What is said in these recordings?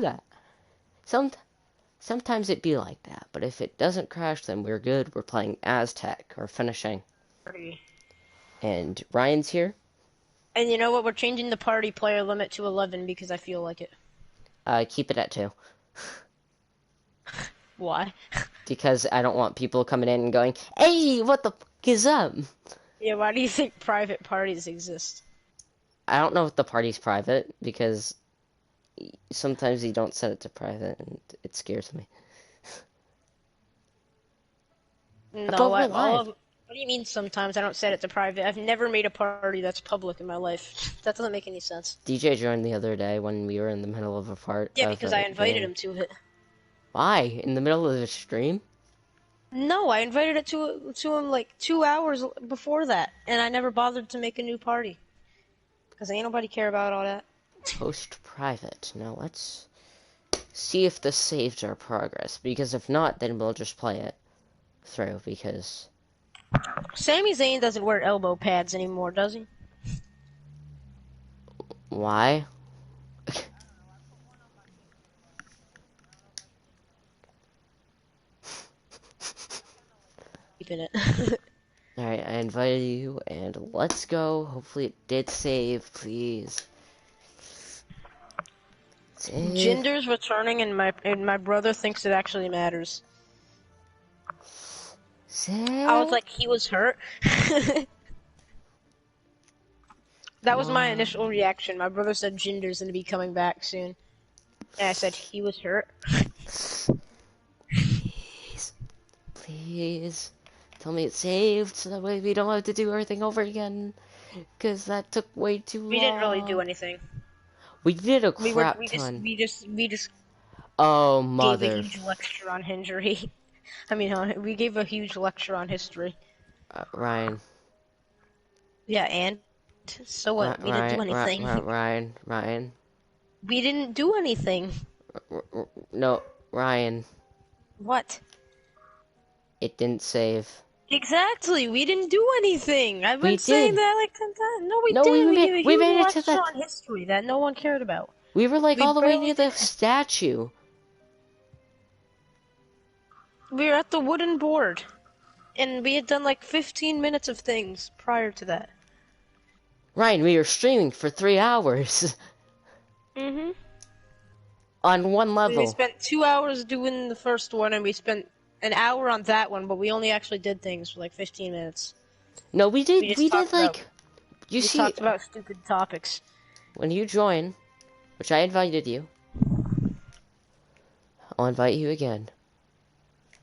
that. Some Sometimes it be like that, but if it doesn't crash, then we're good. We're playing Aztec or finishing. And Ryan's here. And you know what? We're changing the party player limit to 11 because I feel like it. Keep it at 2. Why? Because I don't want people coming in and going, "Hey, what the fuck is up?" Yeah, why do you think private parties exist? I don't know if the party's private because sometimes you don't set it to private and it scares me. No, But we're live. what do you mean sometimes I don't set it to private? I've never made a party that's public in my life. That doesn't make any sense. DJ joined the other day when we were in the middle of a part Yeah, of because I a invited game. him to it. Why? In the middle of the stream? No, I invited it to him like 2 hours before that, and I never bothered to make a new party. Because ain't nobody care about all that. Post private. Now let's see if this saves our progress. Because if not, then we'll just play it through. Because Sami Zayn doesn't wear elbow pads anymore, does he? why? Keeping it. Alright, I invited you, and let's go. Hopefully it did save, please. Save. Jinder's returning, and my brother thinks it actually matters. I was Save. like, he was hurt. That was my Wow. initial reaction. My brother said Jinder's gonna be coming back soon, and I said he was hurt. Please. Please. Tell me it's saved so that way we don't have to do everything over again. Because that took way too We didn't really do long. anything. We did a We were crap we just ton. we just we just Oh, gave a mother. huge lecture on injury. I mean, we gave a huge lecture on history. Ryan. Yeah, and so what? We didn't do anything. Ryan. We didn't do anything. No, Ryan. What? It didn't save. Exactly. We didn't do anything. I've We been saying did. that like 10 times. No, we No, didn't. We gave a we huge made it to lecture that. on history that no one cared about. We were like We all the way barely near did the it. statue. We were at the wooden board, and we had done like 15 minutes of things prior to that. Ryan, we were streaming for 3 hours Mm-hmm. on one We level. spent 2 hours doing the first one, and we spent an hour on that one, but we only actually did things for like 15 minutes. No, we We did. just We did talked about like. You we see, talked about stupid topics. when you join, which I invited you, I'll invite you again.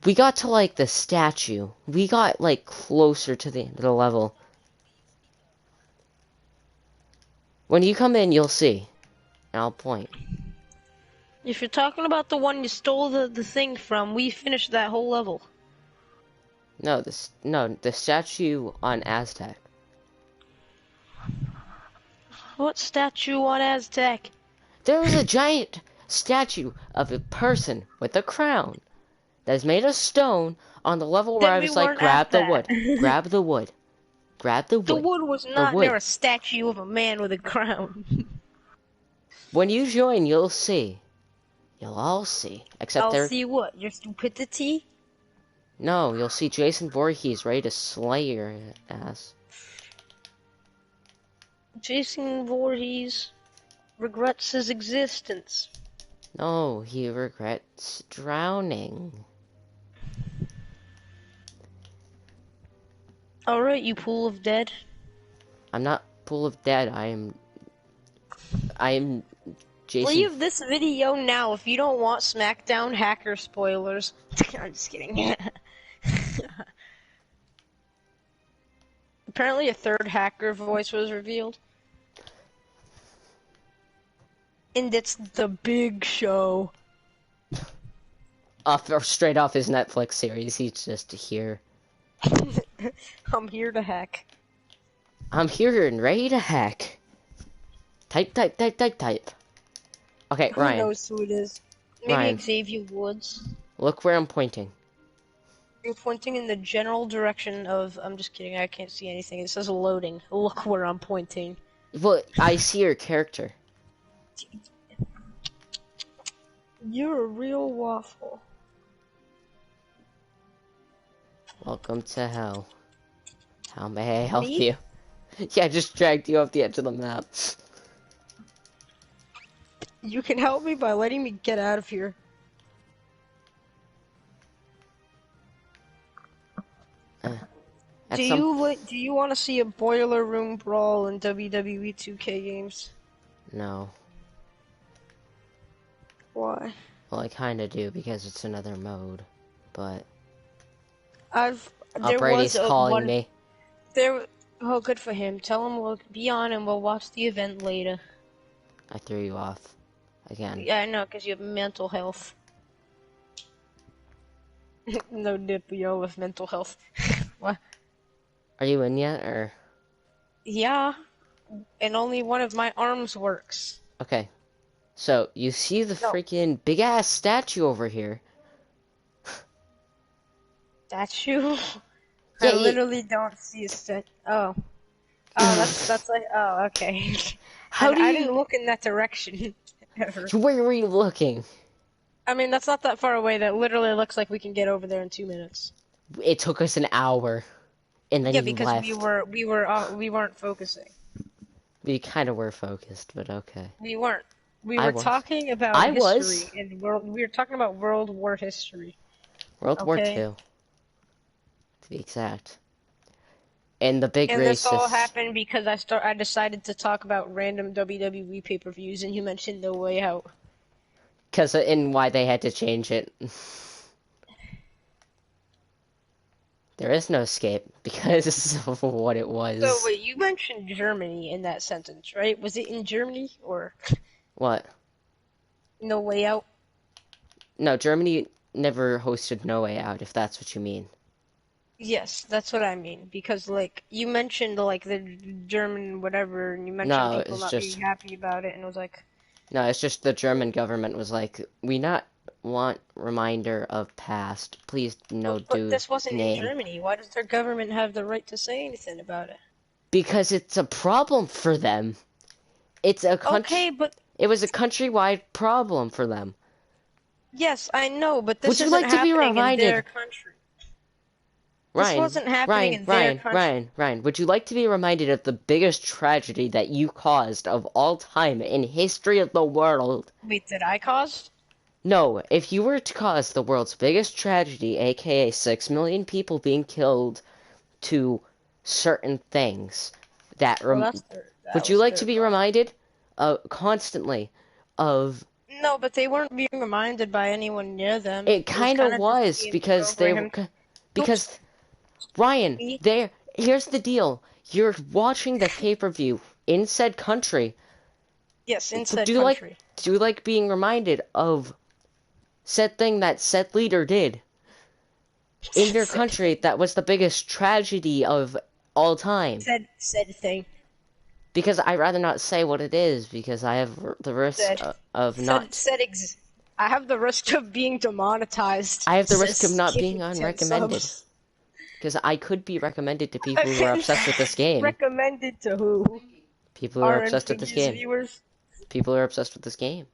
We got to like the statue. We got like closer to the end of the level. When you come in, you'll see. And I'll point. If you're talking about the one you stole the thing from, we finished that whole level. No, the statue on Aztec. What statue on Aztec? There was a giant statue of a person with a crown that is made of stone on the level where Then I we was like, weren't at grab the that. wood, grab the wood, grab the The wood, wood was the not near wood. a statue of a man with a crown. When you join, you'll see. You'll all see. Except I'll there. see what? Your stupidity? No, you'll see Jason Voorhees ready to slay your ass. Jason Voorhees regrets his existence. No, he regrets drowning. Alright, you pool of dead. I'm not Pool of Dead. I am Jason. Leave this video now if you don't want SmackDown hacker spoilers. I'm just kidding. Apparently a third hacker voice was revealed. And it's the Big Show. Straight off his Netflix series, he's just here. I'm here to hack. I'm here and ready to hack. Type. Okay, Who Ryan. knows who it is? Maybe Ryan. Xavier Woods. Look where I'm pointing. You're pointing in the general direction of... I'm just kidding, I can't see anything. It says loading. Look where I'm pointing. Well, I see your character. You're a real waffle. Welcome to hell. How may I help Me? you? Yeah, I just dragged you off the edge of the map. You can help me by letting me get out of here. At Do some you want to see a boiler room brawl in WWE 2K games? No. Why? Well, I kinda do because it's another mode. But Oh, there Brady's was a calling one me. there. Oh, good for him. Tell him we'll be on and we'll watch the event later. I threw you off. Again. Yeah, I know, because you have mental health. No dip, yo, with mental health. What? Are you in yet, or? Yeah, and only one of my arms works. Okay. So, you see the No, freaking big-ass statue over here? statue? Yeah, I literally don't see a Oh. Oh, that's like, oh, okay. How do I you... didn't look in that direction, ever. Where were you looking? I mean, that's not that far away. That literally looks like we can get over there in 2 minutes. It took us an hour. And then Yeah, you because left. we weren't focusing. We kind of were focused, but okay. We weren't. We I were was. talking about I history was. and we were talking about World War history. World War Okay. II, to be exact. And the big And this all racist. happened because I decided to talk about random WWE pay-per-views, and you mentioned No Way Out. Because and why they had to change it. There is no escape because of what it was. So wait, you mentioned Germany in that sentence, right? Was it in Germany or What? No Way Out? No, Germany never hosted No Way Out, if that's what you mean. Yes, that's what I mean. Because like you mentioned like the German whatever, and you mentioned No, people it's not being just happy about it, and it was like, no, it's just the German government was like, we not want reminder of past. Please no but do this wasn't in name. Germany. Why does their government have the right to say anything about it? Because it's a problem for them. It's a Okay, but It was a countrywide problem for them. yes, I know, but Would this you isn't like to be happening in their reminded? country. This Ryan, wasn't happening in their country. Ryan, would you like to be reminded of the biggest tragedy that you caused of all time in history of the world? Wait, did I cause? No, if you were to cause the world's biggest tragedy, aka 6 million people being killed to certain things, Well, would that you was like to their be problem. reminded constantly of No, but they weren't being reminded by anyone near them. it It was kind kind of of just was being because they were programmed. Oops, because Ryan, me. here's the deal. You're watching the pay-per-view in said country. Yes, in But said country. do you like being reminded of said thing that said leader did in your Said country thing. that was the biggest tragedy of all time? Said thing. Because I'd rather not say what it is because I have the risk Said. of not. I have the risk of being demonetized. I have the risk of Says not being giving 10 unrecommended. subs. Because I could be recommended to people who are obsessed with this game. Recommended to who? People who are Our obsessed with this infamous game. viewers? People who are obsessed with this game.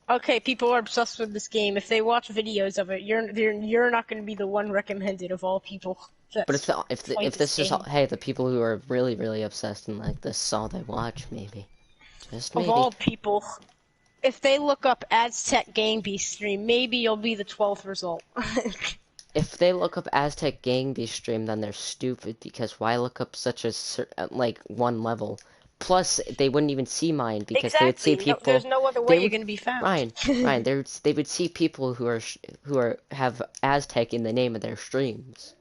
Okay, people are obsessed with this game. If they watch videos of it, you're not going to be the one recommended of all people. But Play if this is all, game. hey, the people who are really really obsessed and like this is all they watch, maybe, just Of maybe. all people, if they look up Aztec Gang Beast stream, maybe you'll be the 12th result. If they look up Aztec Gang Beast stream, then they're stupid because why look up such a like one level? Plus, they wouldn't even see mine because they would see Exactly. No, people. there's no other way They you're would going to be found. Ryan, they would see people who are have Aztec in the name of their streams.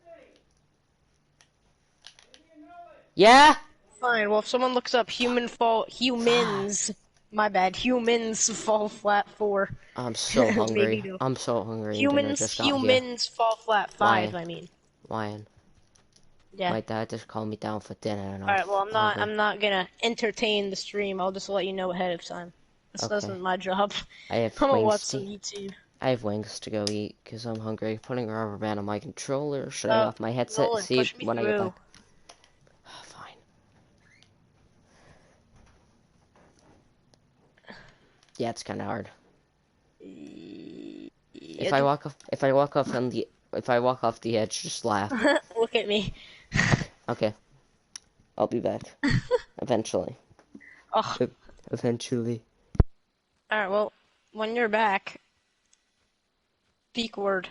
Yeah. Fine. Well, if someone looks up humans, my bad, humans fall flat 4. I'm so Maybe hungry. they'll. I'm so hungry. And dinner just got here. Humans fall flat 5. Ryan, I mean. Ryan. Yeah. My dad just called me down for dinner, and All right. Well, hungry. I'm not gonna entertain the stream. I'll just let you know ahead of time. This Okay. isn't my job. I have I'm gonna wings watch to some YouTube. I have wings to go eat because I'm hungry. Putting a rubber band on my controller, shutting Oh, off my headset. Nolan, See push me when I get through. back. Fine. Yeah, it's kind of hard. If Yeah, I walk off, if I walk off the edge, just laugh. look at me. Okay, I'll be back eventually. Oh, E- Eventually. all right. Well, when you're back, peak word.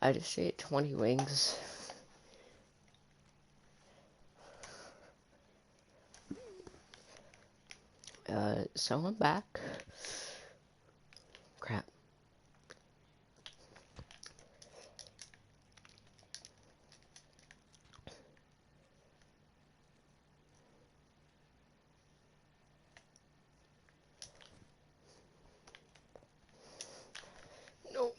I just ate 20 wings. So I'm back. Crap. No.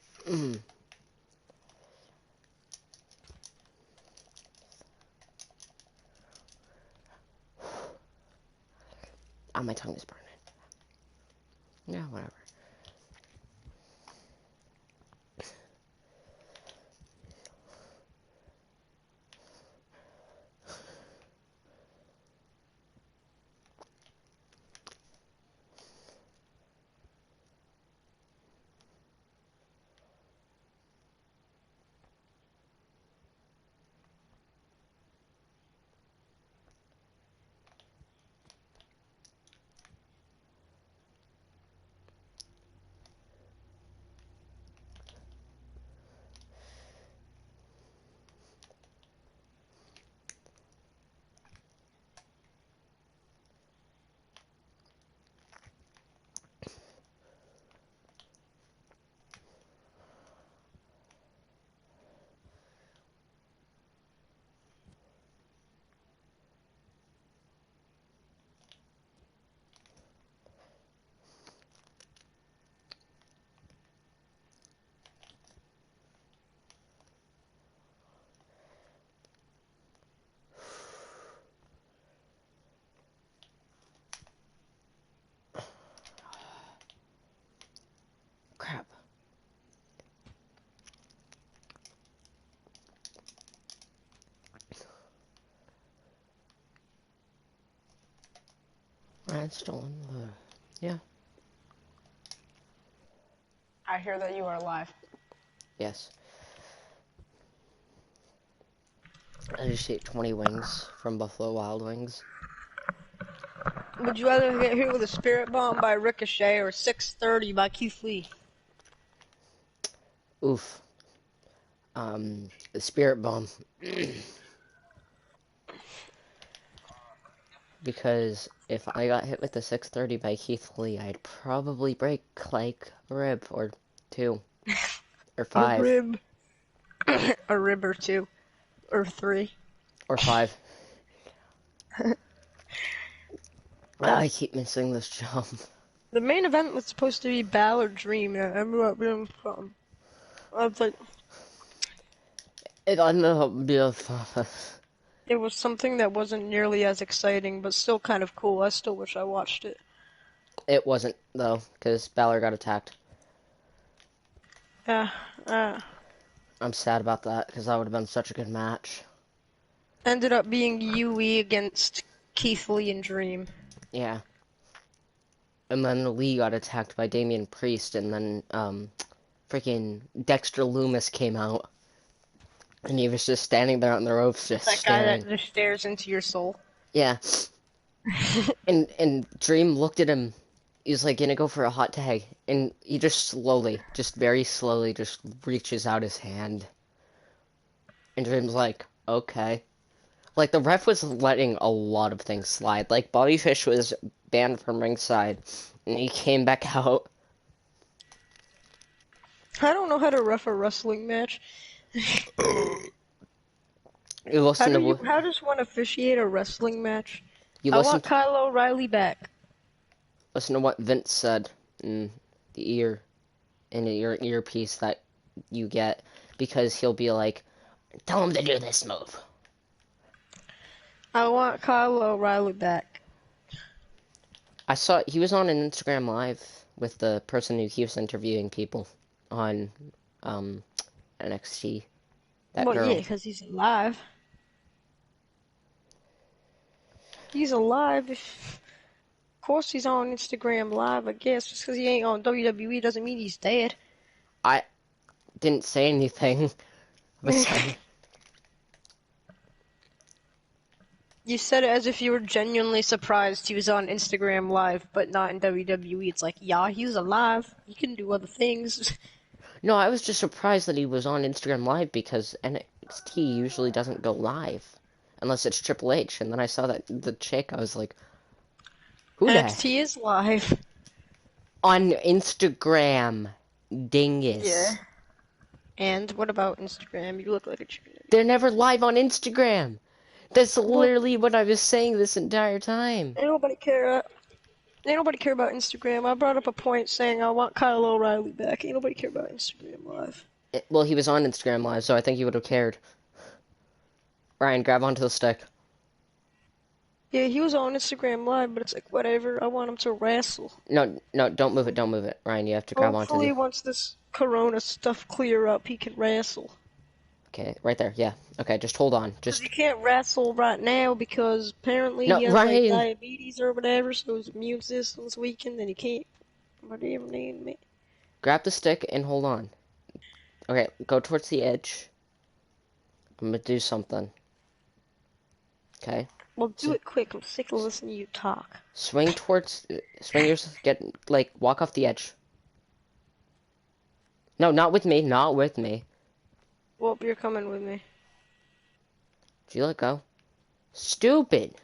Ah, my tongue is burning. Yeah, whatever. Crap. Ryan stolen the... Yeah. I hear that you are alive. Yes. I just ate 20 wings from Buffalo Wild Wings. Would you rather get hit with a spirit bomb by Ricochet or 630 by Keith Lee? Oof. The spirit bomb. Because if I got hit with the 630 by Keith Lee, I'd probably break like a rib or two. Or A 5. rib. A rib or 2. Or 3. Or 5. I keep missing this jump. The main event was supposed to be Balor Dream. I ended up being fun. I was like, It ended up being fun. it was something that wasn't nearly as exciting, but still kind of cool. I still wish I watched it. It wasn't, though, because Balor got attacked. Yeah, I'm sad about that, because that would have been such a good match. ended up being UE against Keith Lee and Dream. Yeah. And then Lee got attacked by Damian Priest, and then, freaking Dexter Loomis came out. And he was just standing there on the ropes, just That guy staring. that just stares into your soul. Yeah. and Dream looked at him. He was like gonna go for a hot tag, and he just slowly, just very slowly, just reaches out his hand. And Dream's like, okay. Like, the ref was letting a lot of things slide. Like, Bobby Fish was banned from ringside, and he came back out. I don't know how to ref a wrestling match. You listen to How does one officiate a wrestling match? you I listen want Kyle O'Reilly back. listen to what Vince said in your earpiece that you get, because he'll be like, tell him to do this move. I want Kyle O'Reilly back. I saw he was on an Instagram Live with the person who keeps interviewing people on NXT. That Well, girl. yeah, because he's alive. He's alive. Of course he's on Instagram Live, I guess. Just because he ain't on WWE doesn't mean he's dead. I didn't say anything. Besides, You said it as if you were genuinely surprised he was on Instagram Live, but not in WWE. It's like, yeah, he's alive. He can do other things. No, I was just surprised that he was on Instagram Live because NXT usually doesn't go live unless it's Triple H. And then I saw that the chick, I was like, who the heck? NXT is live. On Instagram, dingus. Yeah. And what about Instagram? You look like a chicken. They're never live on Instagram. That's Well, literally what I was saying this entire time. ain't nobody care. Ain't nobody care about Instagram. I brought up a point saying I want Kyle O'Reilly back. Ain't nobody care about Instagram Live. Well, he was on Instagram Live, so I think he would have cared. Ryan, grab onto the stick. Yeah, he was on Instagram Live, but it's like, whatever. I want him to wrestle. No, don't move it, don't move it. Ryan, you have to grab onto Hopefully, the... once this Corona stuff clear up, he can wrestle. Okay, right there, yeah. Okay, just hold on. Because Just... he can't wrestle right now because apparently No, he has Ryan! like diabetes or whatever, so his immune system's weakened and he can't. Whatever name me. Grab the stick and hold on. Okay, go towards the edge. I'm gonna do something. Okay? Well, do it quick. I'm sick of listening to you talk. Swing towards... Swing yourself... Get... Like, walk off the edge. No, not with me. Not with me. Well, you're coming with me. Did you let go? Stupid!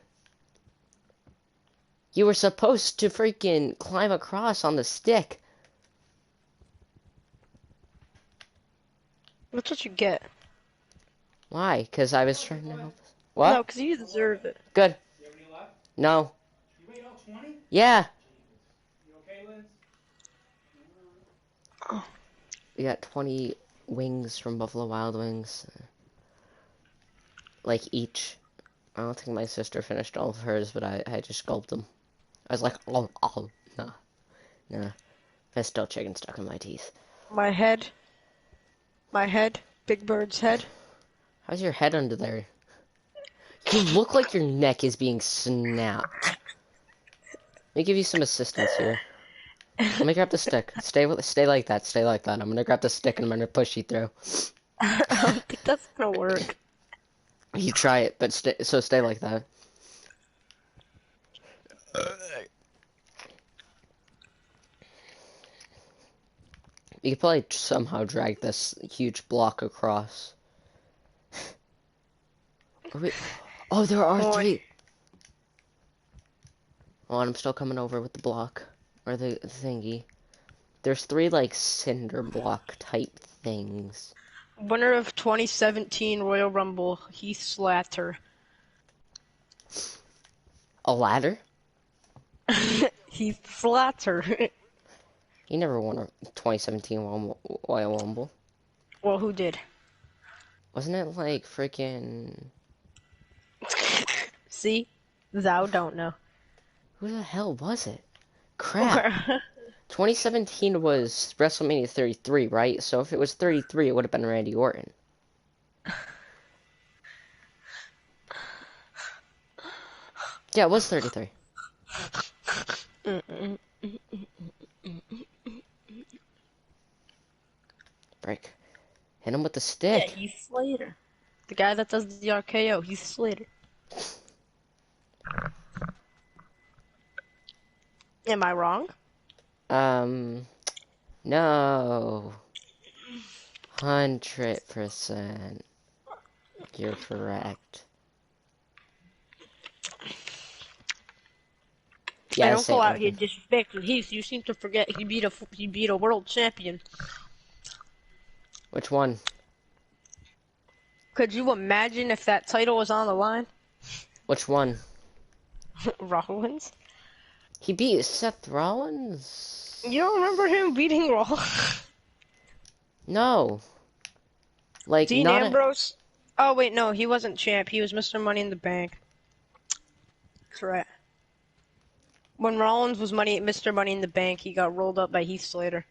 You were supposed to freaking climb across on the stick. That's what you get. Why? Because I was trying to help. No, What? because you deserve it. Good. You have any left? No. You made all 20? Yeah. You okay, Liz? We got 20 wings from Buffalo Wild Wings. Like each. I don't think my sister finished all of hers, but I just gulped them. I was like, oh, no. Nah. There's still chicken stuck in my teeth. My head. Big Bird's head. How's your head under there? You look like your neck is being snapped. Let me give you some assistance here. Let me grab the stick. Stay like that. Stay like that. I'm gonna grab the stick and I'm gonna push you through. I don't think that's gonna work. You try it, but stay like that. You could probably somehow drag this huge block across. Oh, there are 3. Oh, and I'm still coming over with the block. Or the thingy. There's 3, like, cinder block type things. Winner of 2017 Royal Rumble, Heath Slater. A ladder? Heath Slater. He never won a 2017 Royal Rumble. Well, who did? Wasn't it, like, freaking... See? Thou don't know. Who the hell was it? Crap. 2017 was WrestleMania 33, right? So if it was 33, it would have been Randy Orton. Yeah, it was 33. Break. Hit him with the Yeah, stick. Heath Slater. The guy that does the RKO, Heath Slater. Am I wrong? No. 100%. You're correct. I Yeah, don't say go it out like here that. disrespecting Heath. You seem to forget he beat a world champion. Which one? Could you imagine if that title was on the line? Which one? Rollins? He beat Seth Rollins? You don't remember him beating Raw? No. Like, Dean not Ambrose? Oh wait, no, he wasn't champ. He was Mr. Money in the Bank. Correct. When Rollins was Mr. Money in the Bank, he got rolled up by Heath Slater.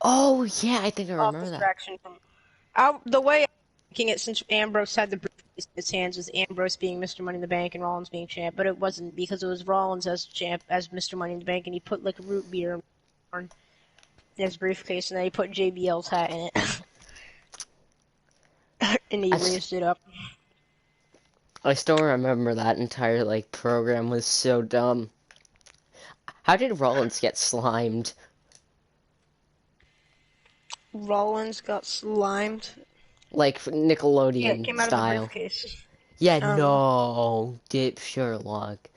Oh, yeah, I think I Off remember that. distraction from. The way I'm thinking it, since Ambrose had the briefcase in his hands, was Ambrose being Mr. Money in the Bank and Rollins being champ, but it wasn't because it was Rollins as champ as Mr. Money in the Bank, and he put like a root beer in his briefcase, and then he put JBL's hat in it, and he raised it up. I still remember that entire, like, program was so dumb. How did Rollins get slimed? Rollins got slimed. Like Yeah, it Nickelodeon came out of the style. briefcase. Yeah, I don't know. no, Dip Sherlock.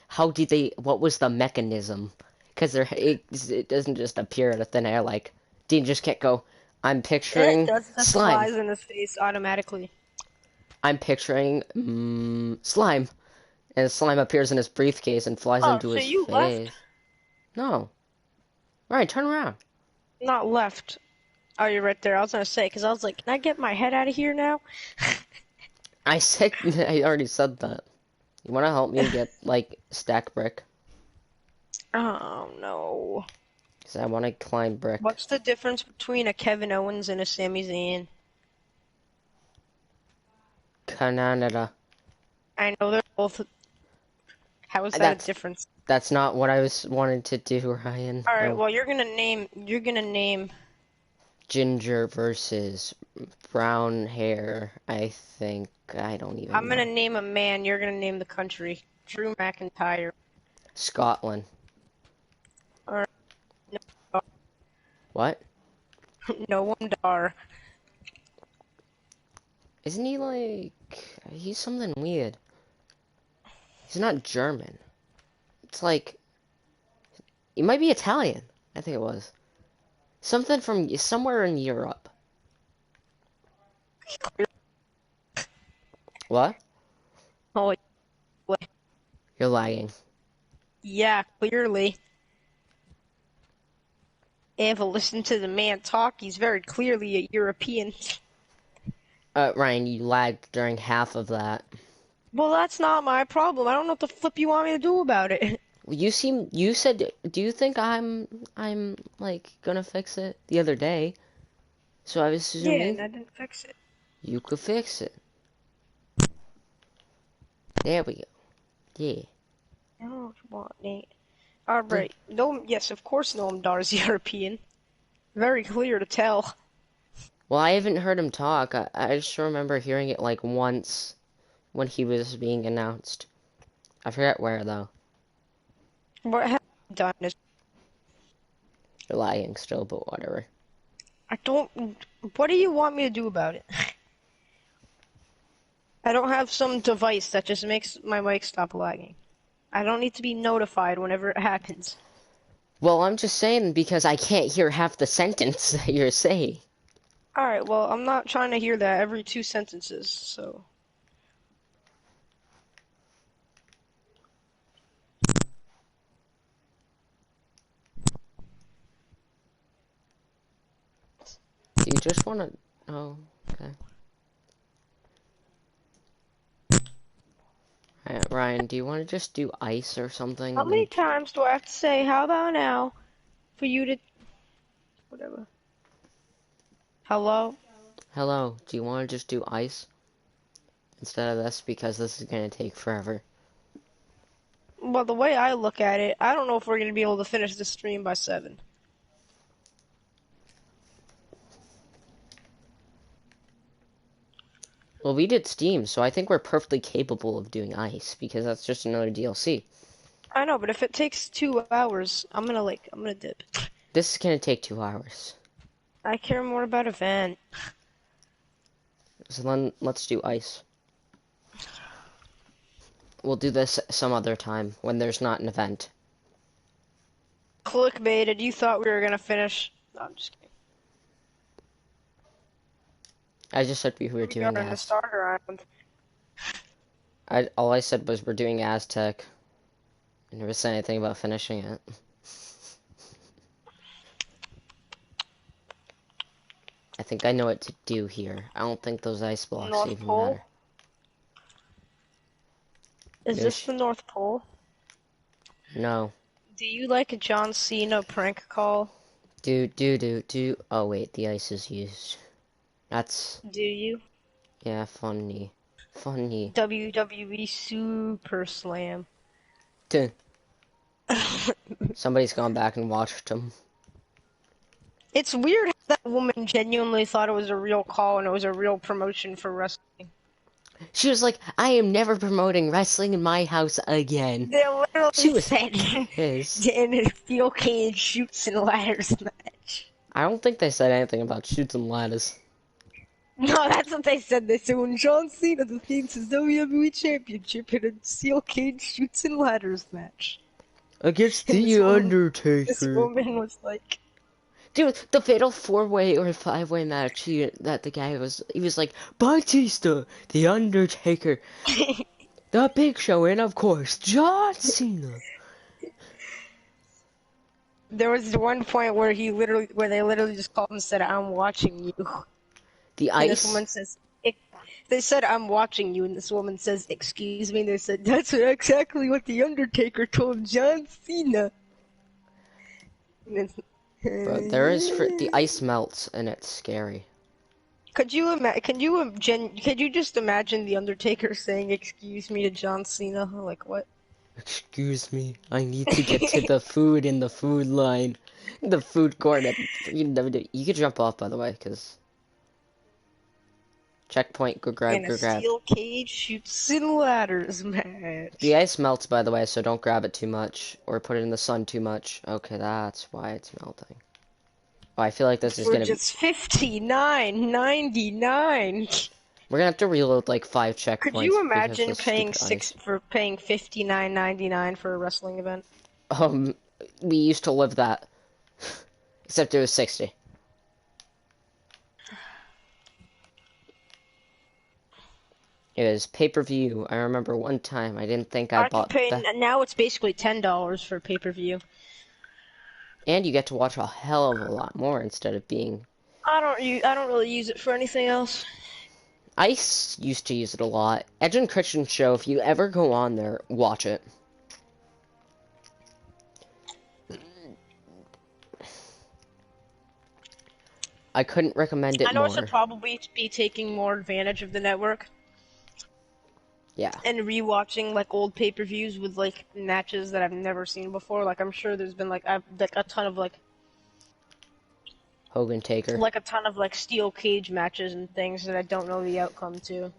How did they? What was the mechanism? Because it doesn't just appear out of thin air. Like Dean just can't go. I'm It picturing does. It just slime. flies in his face automatically. I'm picturing slime, and slime appears in his briefcase and flies Oh, into so his you left? face. No, right, turn around. Not left. Oh, you're right there. I was gonna say, because I was like, can I get my head out of here now? I said I already said that. You want to help me get like stack brick? Oh no. Because I want to climb brick. What's the difference between a Kevin Owens and a Sami Zayn? Canada. I know they're both. How is that a That's difference? that's not what I was wanting to do, Ryan. All right. Oh, Well, you're gonna name. You're gonna name. ginger versus brown hair. I think I don't even I'm know. gonna name a man. You're gonna name the country. Drew McIntyre. Scotland. Or no, What? Noam Dar. Isn't he like he's something weird? He's not German. It's like he might be Italian. I think it was. Something from somewhere in Europe. What? Oh, You're lagging. yeah, clearly. Ava, listen to the man talk. He's very clearly a European. Ryan, you lagged during half of that. Well, that's not my problem. I don't know what the flip you want me to do about it. You said, do you think I'm like gonna fix it the other day? So I was Yeah, assuming and I didn't fix it. you could fix it. There we go. Yeah. Oh, come on, Nate. Alright. No, yes, of course Noam Dar is European. Very clear to tell. Well, I haven't heard him talk. I just remember hearing it like once when he was being announced. I forget where though. What have you done is You're lagging still, but whatever. I don't. What do you want me to do about it? I don't have some device that just makes my mic stop lagging. I don't need to be notified whenever it happens. Well, I'm just saying because I can't hear half the sentence that you're saying. Alright, well, I'm not trying to hear that every 2 sentences, so. Do you just want to? Oh, okay. Alright, Ryan, do you want to just do ice or something? How And many then times do I have to say, how about now? For you to. Whatever. Hello? hello, do you want to just do ice instead of this because this is gonna take forever? Well, the way I look at it, I don't know if we're gonna be able to finish the stream by 7. Well, we did Steam, so I think we're perfectly capable of doing ice because that's just another DLC. I know, but if it takes 2 hours, I'm gonna dip. This is gonna take 2 hours. I care more about event. So then let's do ice. We'll do this some other time when there's not an event. Clickbaited, you thought we were gonna finish. No, I'm just kidding. I just said we were We doing are in the Az. starter island. All I said was we're doing Aztec. I never said anything about finishing it. I think I know what to do here. I don't think those ice blocks North even Pole? matter. Is Yes. this the North Pole? No. Do you like a John Cena prank call? Do. Oh wait, the ice is used. That's, Do you? yeah, funny. Funny. WWE Super Slam. Duh. Somebody's gone back and watched them. It's weird how that woman genuinely thought it was a real call and it was a real promotion for wrestling. She was like, I am never promoting wrestling in my house again. They literally She was said pissed. in a steel cage shoots and ladders match. I don't think they said anything about shoots and ladders. No, that's what they said. They said when John Cena defeats his WWE Championship in a steel cage shoots and ladders match. Against And The this Undertaker. woman was like, Dude, the fatal 4-way or 5-way match that the guy he was like, Batista, The Undertaker, The Big Show, and of course, John Cena. there was one point where they literally just called and said, "I'm watching you." The And this Ice. woman says, they said, "I'm watching you," and this woman says, "Excuse me," and they said, "That's exactly what The Undertaker told John Cena." And Bro, the ice melts and it's scary. could you just imagine The Undertaker saying "Excuse me" to John Cena? Like, what? Excuse me, I need to get to the food in the food line. The food court at WWE. You could jump off, by the way, because... Checkpoint, go grab, In a go grab. steel cage shoots and ladders match. The ice melts, by the way, so don't grab it too much. Or put it in the sun too much. Okay, that's why it's melting. Oh, I feel like this is For gonna be... just $59.99. We're gonna have to reload like 5 checkpoints. Could you because imagine of paying stupid ice. $59.99 for a wrestling event? We used to live that. Except it was 60. It was pay-per-view. I remember one time I didn't think I bought that. Now it's basically $10 for pay-per-view. And you get to watch a hell of a lot more instead of being... I don't really use it for anything else. I used to use it a lot. Edge and Christian show, if you ever go on there, watch it. I couldn't recommend it I know more. it should probably be taking more advantage of the network Yeah. and rewatching like old pay-per-views with like matches that I've never seen before. Like I'm sure there's been like a ton of Hogan Taker. steel cage matches and things that I don't know the outcome to.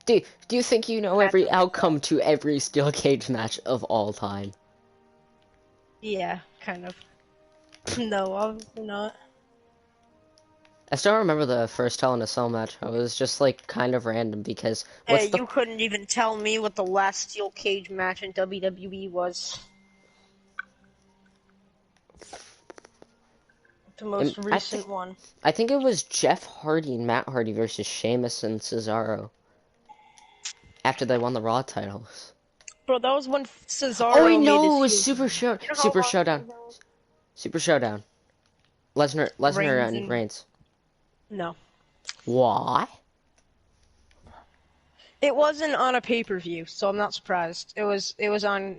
Do you think you know every outcome to every steel cage match of all time? Yeah, kind of. No, obviously not. I still remember the first Hell in a Cell match. It was just like kind of random because Hey, you couldn't even tell me what the last steel cage match in WWE was. The most recent one. I think it was Jeff Hardy and Matt Hardy versus Sheamus and Cesaro. After they won the Raw titles. Bro, that was when Cesaro Oh, made no, his it was heel Super turn. Super Showdown. Super Showdown. Lesnar Reigns and Reigns. No. Why? It wasn't on a pay-per-view, so I'm not surprised. It was on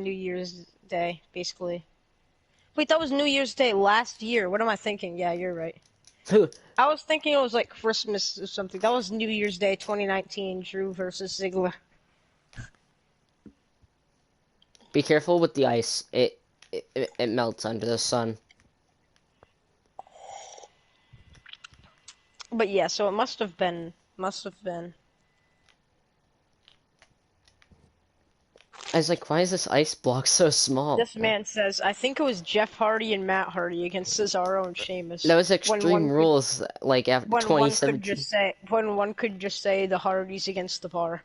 New Year's Day, basically. Wait, that was New Year's Day last year. What am I thinking? Yeah, you're right. I was thinking it was like Christmas or something. That was New Year's Day 2019, Drew versus Ziggler. Be careful with the ice. It melts under the sun. But yeah, so it must have been. I was like, why is this ice block so small? This man says, I think it was Jeff Hardy and Matt Hardy against Cesaro and Sheamus. That was Extreme Rules, like after 2017. When one could just say the Hardys against the Bar.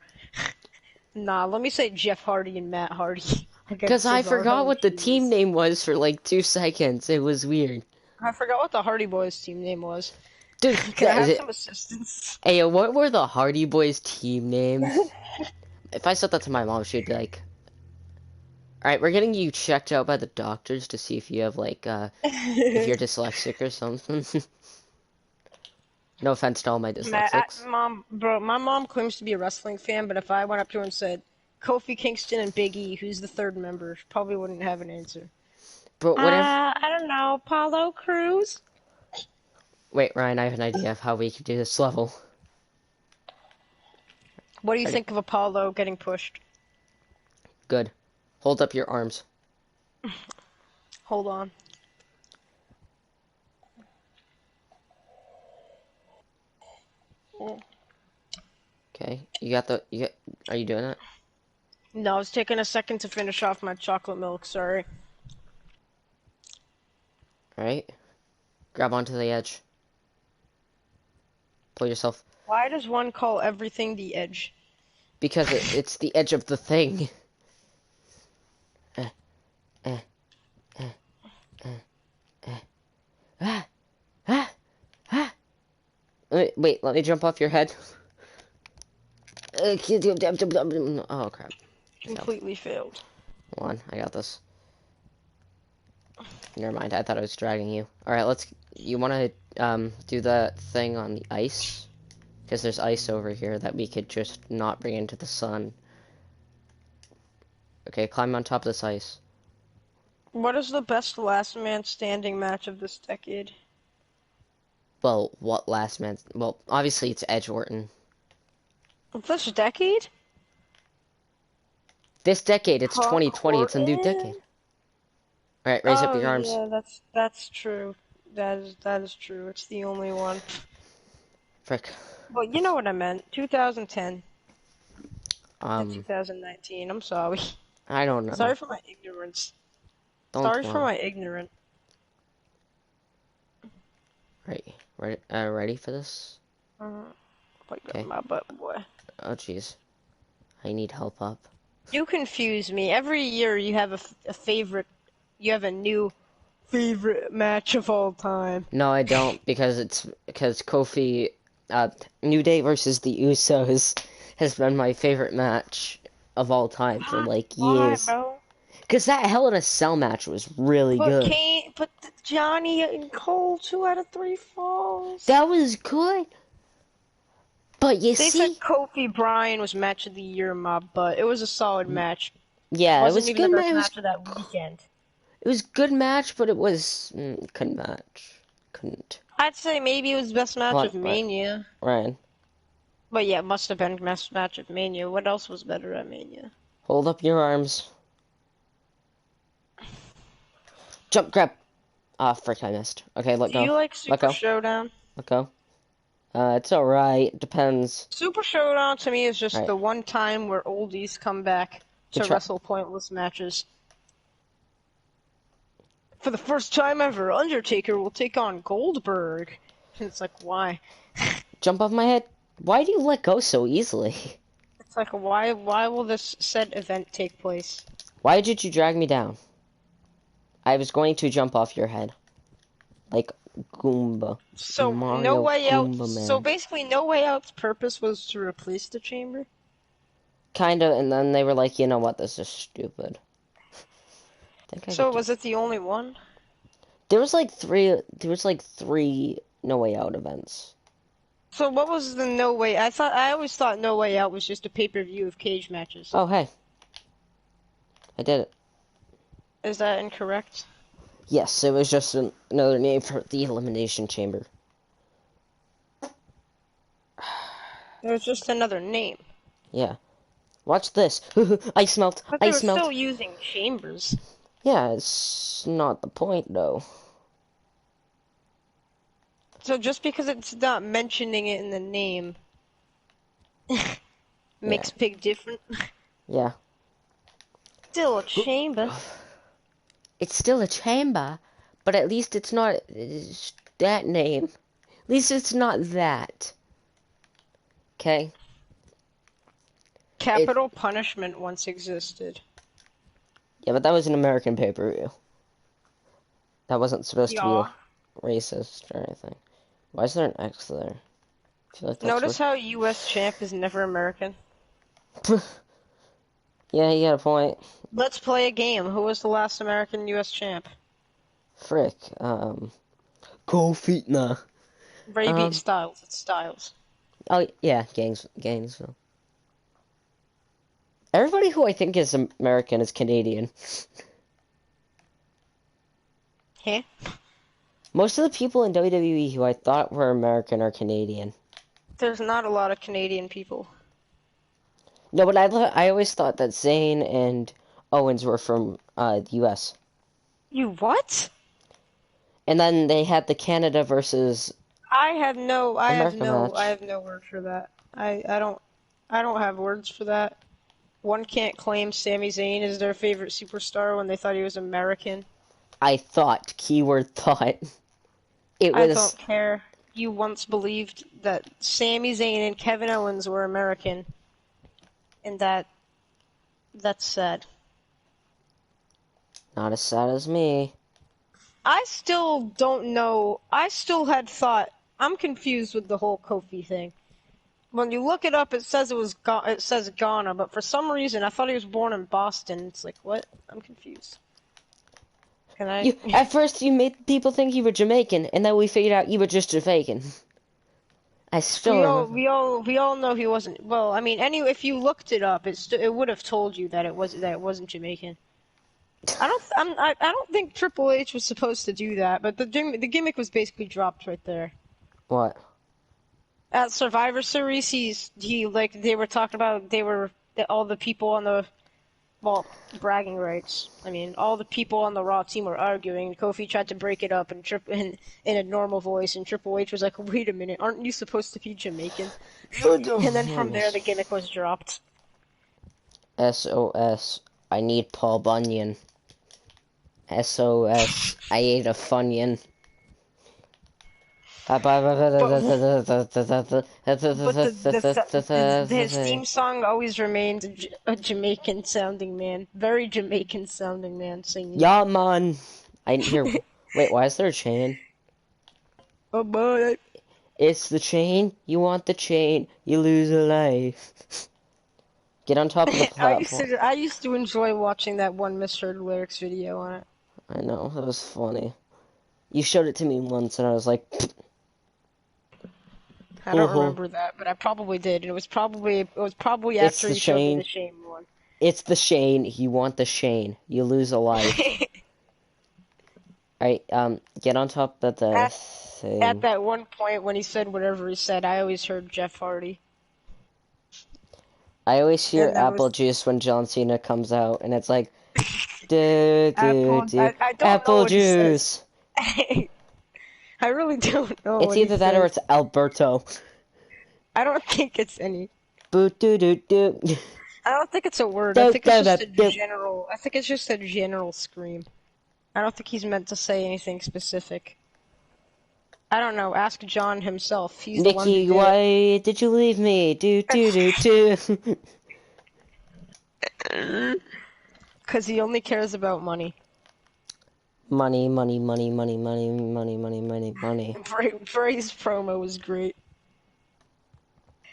Nah, let me say Jeff Hardy and Matt Hardy. Because I forgot what the team name was for like 2 seconds. It was weird. I forgot what the Hardy Boys team name was. Dude, Can I have some assistance? Hey, what were the Hardy Boys team names? If I said that to my mom, she'd be like, alright, we're getting you checked out by the doctors to see if you have like, if you're dyslexic or something. No offense to all my dyslexics. My mom claims to be a wrestling fan, but if I went up to her and said, Kofi Kingston and Big E, who's the third member, she probably wouldn't have an answer. But whatever. I don't know, Apollo Crews? Wait, Ryan, I have an idea of how we can do this level. What do you think of Apollo getting pushed? Good. Hold up your arms. Hold on. Okay, are you doing it? No, I was taking a second to finish off my chocolate milk, sorry. Alright. Grab onto the edge. Pull yourself. Why does one call everything the edge? Because it's the edge of the thing. Eh, eh, Ah! Ah! Ah! Wait, let me jump off your head. Oh, crap. Completely failed. Hold on, I got this. Never mind, I thought I was dragging you. Alright, you wanna, do that thing on the ice? Because there's ice over here that we could just not bring into the sun. Okay, climb on top of this ice. What is the best last man standing match of this decade? Well, what last man? Well, obviously it's Edge Orton. Of this decade? This decade, it's Hulk 2020, it's a new Hogan? decade. Alright, raise up your arms. Yeah, that's true. That is true. It's the only one. Frick. Well, you know what I meant. 2010 and Um, 2019. I'm sorry. I don't know. Sorry for my ignorance. Don't Sorry for worry. my ignorance. Ready for this? Like Okay. my butt, boy. Oh, jeez. I need help up. You confuse me. Every year you have a favorite. You have a new favorite match of all time. No, I don't, because Kofi, New Day versus the Usos has been my favorite match of all time for, like, Why, years. bro? Because that Hell in a Cell match was really good. But Johnny and Cole, 2 out of 3 falls. That was good. But you They see, said Kofi Bryan was match of the year, but it was a solid match. yeah, it Wasn't was even good the best match. match of that weekend. It was good match, but it was couldn't match. Couldn't. I'd say maybe it was best match What, of Mania. Ryan, But yeah, it must have been best match of Mania. What else was better at Mania? hold up your arms. Jump, grab. Ah, frick, I missed. Okay, let Do you go. like Let Super go. Showdown? Let go. It's alright. Depends. Super Showdown to me is just Right. the one time where oldies come back to Good try. wrestle pointless matches. For the first time ever, Undertaker will take on Goldberg. And it's like, why? Jump off my head. Why do you let go so easily? It's like, why will this said event take place? Why did you drag me down? I was going to jump off your head. Like Goomba. So, Mario No Way Out. Goomba Man. So basically, No Way Out's purpose was to replace the Chamber? Kinda, and then they were like, you know what, this is stupid. So, was it the only one? There was like three No Way Out events. So, what was the No Way? I always thought No Way Out was just a pay-per-view of cage matches. Oh, hey. I did it. Is that incorrect? Yes, it was just another name for the Elimination Chamber. It was just another name. Yeah. Watch this. Ice melt. But they were Ice melt. still using chambers. Yeah, it's not the point, though. So just because it's not mentioning it in the name makes big difference. Yeah. Still a chamber. It's still a chamber, but at least it's not that name. At least it's not that. Okay? Capital punishment once existed. Yeah, but that was an American pay-per-view. That wasn't supposed to Yeah. be racist or anything. Why is there an X there? I feel like that's Notice how U.S. champ is never American. Yeah, you got a point. Let's play a game. Who was the last American U.S. champ? Frick. Kofi. Nah. Ray beat Styles. It's Styles. Oh, yeah, Gainesville. Everybody who I think is American is Canadian. Huh? Most of the people in WWE who I thought were American are Canadian. There's not a lot of Canadian people. No, but I always thought that Zayn and Owens were from the U.S. You what? And then they had the Canada versus. I have no American word for that. I don't have words for that. One can't claim Sami Zayn is their favorite superstar when they thought he was American. I thought. Keyword thought. It I was don't care. You once believed that Sami Zayn and Kevin Owens were American, and that's sad. not as sad as me. I still don't know. I still had thought. I'm confused with the whole Kofi thing. When you look it up, it says it says Ghana, but for some reason I thought he was born in Boston. It's like, what? I'm confused. Can I? At first, you made people think you were Jamaican, and then we figured out you were just Jamaican. I still remember. We all know he wasn't. Well, I mean, if you looked it up, it would have told you that it wasn't Jamaican. I don't think Triple H was supposed to do that, but the gimmick was basically dropped right there. What? At Survivor Series, they were talking about all the people on the, well, bragging rights. I mean, all the people on the Raw team were arguing. Kofi tried to break it up in a normal voice, and Triple H was like, "Wait a minute, aren't you supposed to be Jamaican?" And then from there, the gimmick was dropped. SOS. I need Paul Bunyan. SOS. I ate a Funyun. His theme song always remains a Jamaican sounding man, very Jamaican sounding man singing. Yeah, man. I didn't hear. Wait, why is there a chain? Oh boy. It's the chain. You want the chain. You lose a life. Get on top of the platform. I used to enjoy watching that one misheard lyrics video on it. I know, that was funny. You showed it to me once, and I was like, I don't remember that, but I probably did. And it was probably after you showed me the Shane one. It's the Shane. You want the Shane. You lose a life. Alright, get on top of the thing. At that one point when he said whatever he said, I always heard Jeff Hardy. I always hear Apple Juice when John Cena comes out, and it's like, Apple Juice. I really don't know. It's either that or it's Alberto. I don't think it's any. Boo doo doo doo. I don't think it's a word. I think it's just a general. I think it's just a general scream. I don't think he's meant to say anything specific. I don't know. Ask John himself. He's the one who did. Why did you leave me? Do do do do. Because he only cares about money. Money, money, money, money, money, money, money, money, money. Bray's promo was great.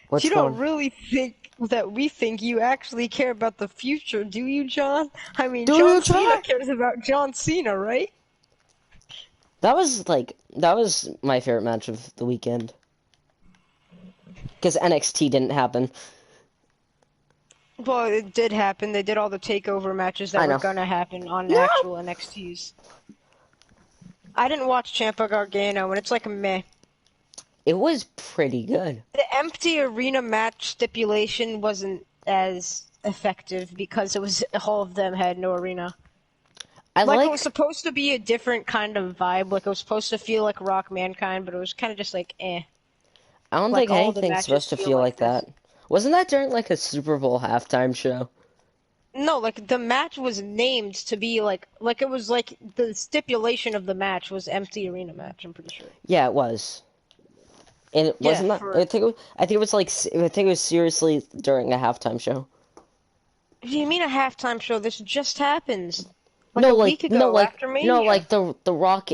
What's you don't really think that we think you actually care about the future, do you, John? I mean, John Cena cares about John Cena, right? That was my favorite match of the weekend. Because NXT didn't happen. Well, it did happen. They did all the takeover matches that were gonna happen on actual NXTs. I didn't watch Ciampa Gargano, and it's like a meh. It was pretty good. The empty arena match stipulation wasn't as effective because all of them had no arena. It was supposed to be a different kind of vibe. Like, it was supposed to feel like Rock Mankind, but it was kind of just like, eh. I don't think anything's supposed to feel like that. Wasn't that during, like, a Super Bowl halftime show? No, like, the match was named to be, like it was, like, the stipulation of the match was empty arena match, I'm pretty sure. Yeah, it was. And it wasn't that, I think it was seriously during a halftime show. What do you mean a halftime show? This just happens. Like a week ago after Mania. No, like the Rock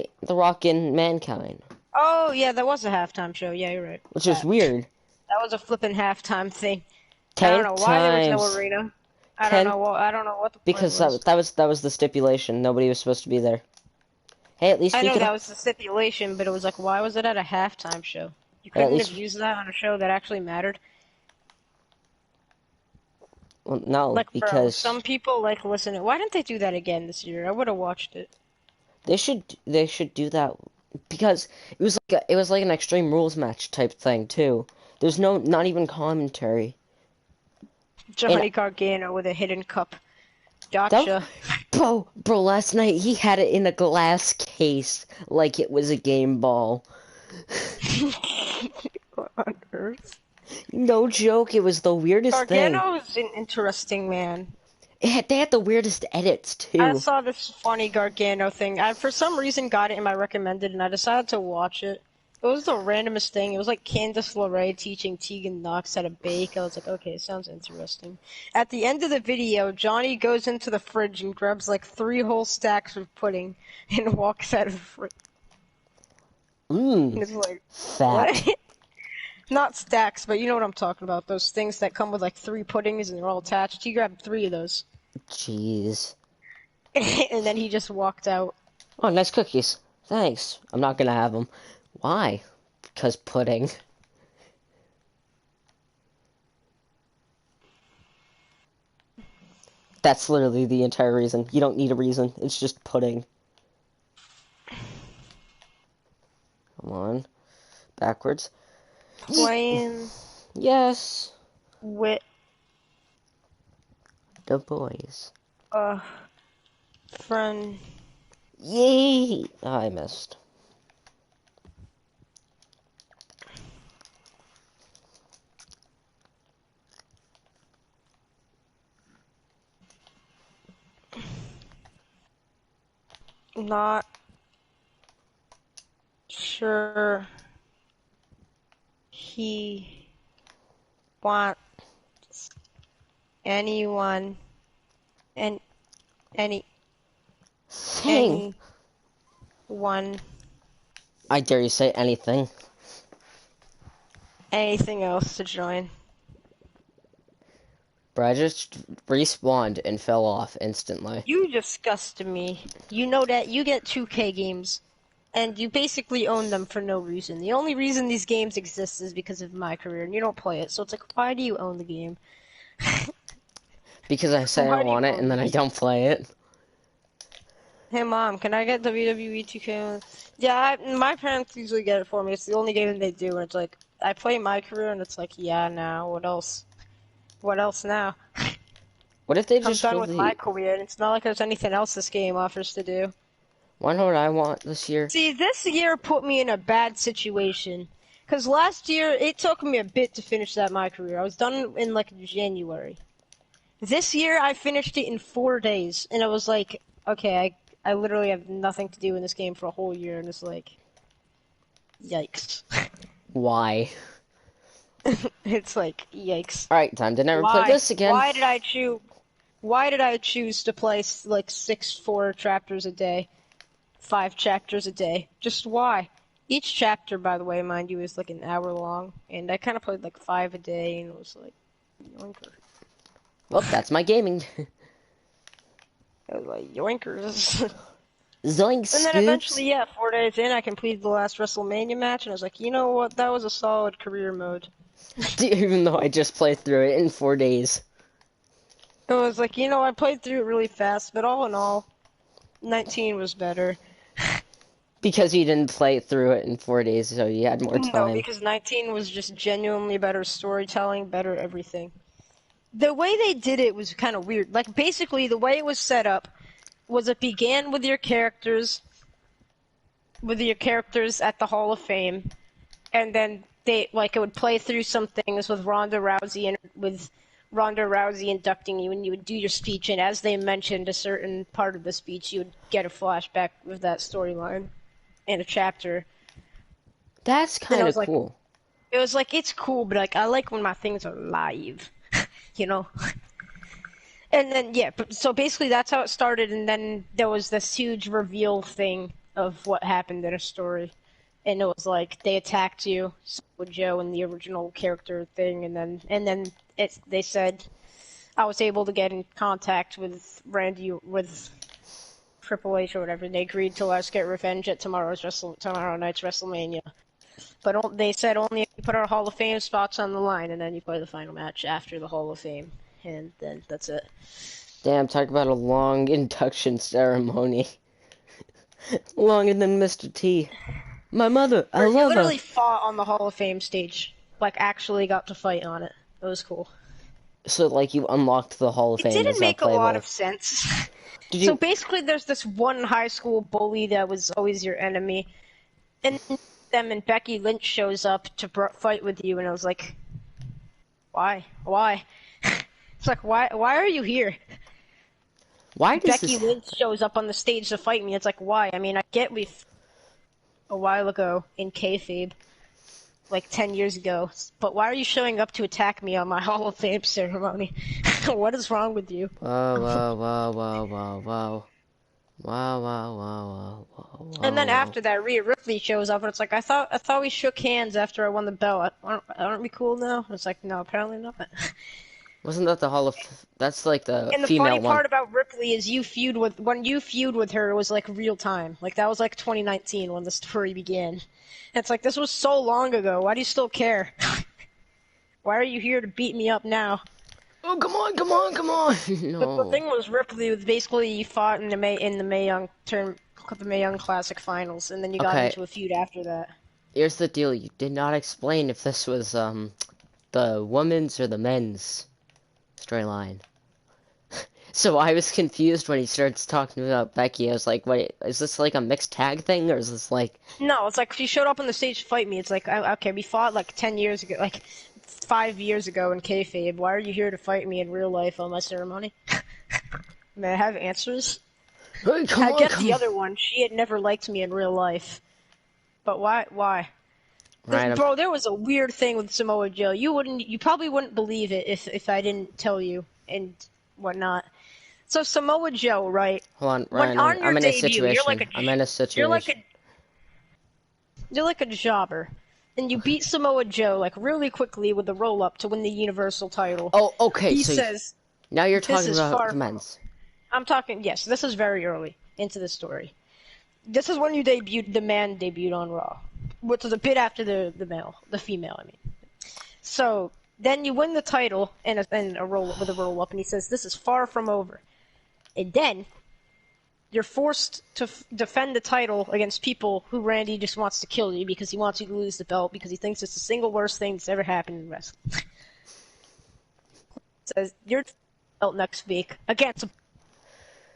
and Mankind. Oh, yeah, that was a halftime show. Yeah, you're right. Which is weird. That was a flippin' halftime thing. I don't know why there was no arena. I don't know what the because point was. that was the stipulation. Nobody was supposed to be there. Hey, at least I know that was the stipulation, but it was like, why was it at a halftime show? You couldn't have used that on a show that actually mattered. Well, no, like, because bro, some people listen. Why didn't they do that again this year? I would have watched it. They should do that because it was like an Extreme Rules match type thing too. There's not even commentary. Johnny Gargano with a hidden cup. Gotcha. Bro, last night he had it in a glass case like it was a game ball. What on earth? No joke, it was the weirdest thing. Gargano's an interesting man. They had the weirdest edits I too. saw this funny Gargano thing. I, for some reason, got it in my recommended, and I decided to watch it. It was the randomest thing. It was like Candice LeRae teaching Tegan Knox how to bake. I was like, okay, sounds interesting. At the end of the video, Johnny goes into the fridge and grabs like 3 whole stacks of pudding and walks out of the fridge. And Mmm, it's like, fat. what? Not stacks, but you know what I'm talking about. Those things that come with like 3 puddings and they're all attached. He grabbed 3 of those. Jeez. And then he just walked out. Oh, nice cookies. Thanks. I'm not gonna have them. Why? Because pudding. That's literally the entire reason. You don't need a reason. It's just pudding. Come on. Backwards. Playing Yes. with The boys. a friend. Yay! Oh, I missed. Not sure he wants anyone and Thing. anyone I dare you say anything. anything else to join. Bro, I just respawned and fell off instantly. You disgust me. You know that you get 2K games and you basically own them for no reason. The only reason these games exist is because of my career and you don't play it. So it's like, why do you own the game? Because I say Why I do you want it own and then I don't play it. Hey mom, can I get WWE 2K? Yeah, my parents usually get it for me. It's the only game they do, and it's like I play my career, and it's like, yeah, now what else? What else now? What if they I'm just done with my really... career, and it's not like there's anything else this game offers to do. Why know what I want this year? See, this year put me in a bad situation, because last year it took me a bit to finish that my career. I was done in like January. This year I finished it in 4 days, and I was like, okay, I literally have nothing to do in this game for a whole year, and it's like, yikes. Why? It's like, yikes. Alright, time to never Why? play this again. Why did I choose? Why did I choose to play like 4 chapters a day, 5 chapters a day? Just why? Each chapter, by the way, mind you, is like an hour long, and I kind of played like 5 a day, and it was like, yoinker. Well, that's my gaming. I was like, yoinkers. Zoink And then scoops. eventually, yeah, 4 days in, I completed the last WrestleMania match, and I was like, you know what? That was a solid career mode. Even though I just played through it in 4 days. It was like, you know, I played through it really fast, but all in all, 19 was better. Because you didn't play through it in 4 days, so you had more No, time. because 19 was just genuinely better storytelling, better everything. The way they did it was kind of weird. Like, basically, the way it was set up was it began with your characters at the Hall of Fame, and then it would play through some things with Ronda Rousey inducting you, and you would do your speech, and as they mentioned a certain part of the speech, you would get a flashback of that storyline in a chapter. That's kind of was like- cool. It was like, it's cool, but like I like when my things are live, you know? And then, yeah, so basically that's how it started, and then there was this huge reveal thing of what happened in a story. And it was like, they attacked you, so would Joe in the original character thing, and then they said I was able to get in contact with Randy, with Triple H or whatever, and they agreed to let us get revenge at tomorrow night's WrestleMania. But they said only if you put our Hall of Fame spots on the line, and then you play the final match after the Hall of Fame. And then that's it. Damn, talk about a long induction ceremony. Longer than Mr. T. My mother, I You love literally her. fought on the Hall of Fame stage. Like, actually got to fight on it. It was cool. So, like, you unlocked the Hall of It Fame. didn't Is make that a lot playable? of sense. Did So you... basically, there's this one high school bully that was always your enemy. And then Becky Lynch shows up to fight with you, and I was like, why? Why? It's like, why are you here? Why does Becky this? Lynch shows up on the stage to fight me. It's like, why? I mean, I get a while ago in kayfabe, like 10 years ago, but why are you showing up to attack me on my Hall of Fame ceremony? What is wrong with you? Whoa, whoa, whoa, whoa, whoa, whoa. Wow, wow, wow, wow, And wow, then wow. after that, Rhea Ripley shows up, and it's like, I thought we shook hands after I won the belt. Aren't we cool now? It's like, no, apparently not. Wasn't that the Hall of? That's like the And the funny female one. part about Ripley is when you feud with her, it was like real time. Like that was like 2019 when the story began. And it's like this was so long ago. Why do you still care? Why are you here to beat me up now? Oh, come on, come on, come on! But the No. thing was, Ripley was basically you fought in the Mae Young the Mae Young Classic Finals, and then you got Okay. into a feud after that. Here's the deal. You did not explain if this was the women's or the men's storyline. So I was confused when he starts talking about Becky. I was like, wait, is this like a mixed tag thing, or is this like... No, it's like she showed up on the stage to fight me. It's like, okay, we fought like 10 years ago, like 5 years ago in kayfabe. Why are you here to fight me in real life on my ceremony? May I have answers? Hey, come I on, get come the on. other one. She had never liked me in real life. But why? Right, Bro, there was a weird thing with Samoa Joe. You probably wouldn't believe it if I didn't tell you and whatnot. So Samoa Joe, right? hold on, When Ryan, on your I'm in a debut, situation. you're like a I'm in a situation. you're like a jobber, and you beat Samoa Joe like really quickly with a roll up to win the Universal title. Oh, okay, He so says, now you're "This talking is about far the from." men's. I'm talking. Yes, this is very early into the story. This is when you debuted. The man debuted on Raw, which was a bit after the female. I mean, so then you win the title and a roll with a roll up, and he says, "This is far from over." And then you're forced to defend the title against people who Randy just wants to kill you because he wants you to lose the belt because he thinks it's the single worst thing that's ever happened in wrestling. Says you're belt next week against.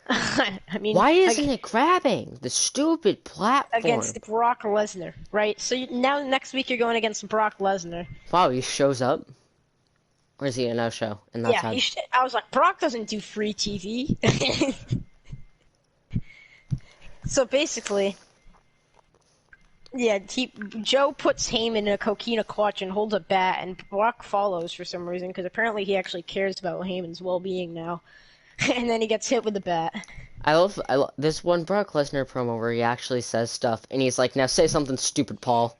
I mean, Why isn't it grabbing the stupid platform? against Brock Lesnar, right? So now next week you're going against Brock Lesnar. Wow, he shows up. Or is he a no-show in that Yeah, time? I was like, Brock doesn't do free TV. So basically, yeah, Joe puts Heyman in a coquina clutch and holds a bat, and Brock follows for some reason, because apparently he actually cares about Heyman's well-being now. And then he gets hit with the bat. I love this one Brock Lesnar promo where he actually says stuff, and he's like, now say something stupid, Paul.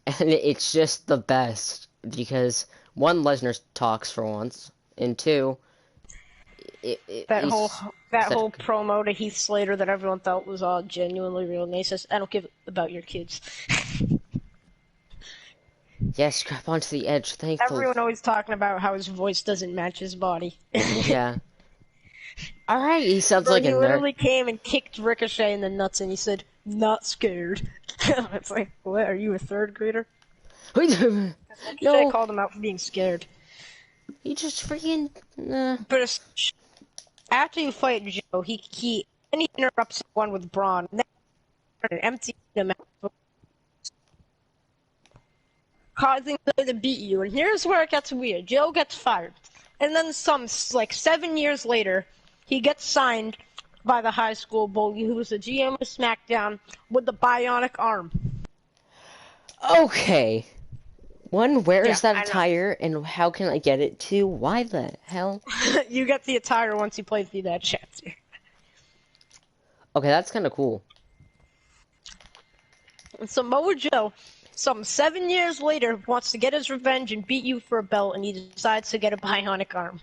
And it's just the best, because one, Lesnar talks for once, and two, That whole said- promo to Heath Slater that everyone thought was all genuinely real, and he says, I don't give about your kids. yeah, strap onto the edge, thankfully. Everyone always talking about how his voice doesn't match his body. Yeah. Alright, he sounds Bro, like he a literally came and kicked Ricochet in the nuts, and he said, not scared. It's like, what, are you a third grader? nerd. Ricochet No, called him out for being scared. he just freaking... But after you fight Joe, he interrupts one with Braun, and then empty him out, causing them to beat you. And here's where it gets weird. Joe gets fired, and then like 7 years later, he gets signed by the high school bully who was the GM of SmackDown with the bionic arm. Okay. One, where is Yeah, that I know. attire, and how can I get it? Two, why the hell? You get the attire once you play through that chapter. Okay, that's kind of cool. And Samoa Joe, some 7 years later, wants to get his revenge and beat you for a belt, and he decides to get a bionic arm.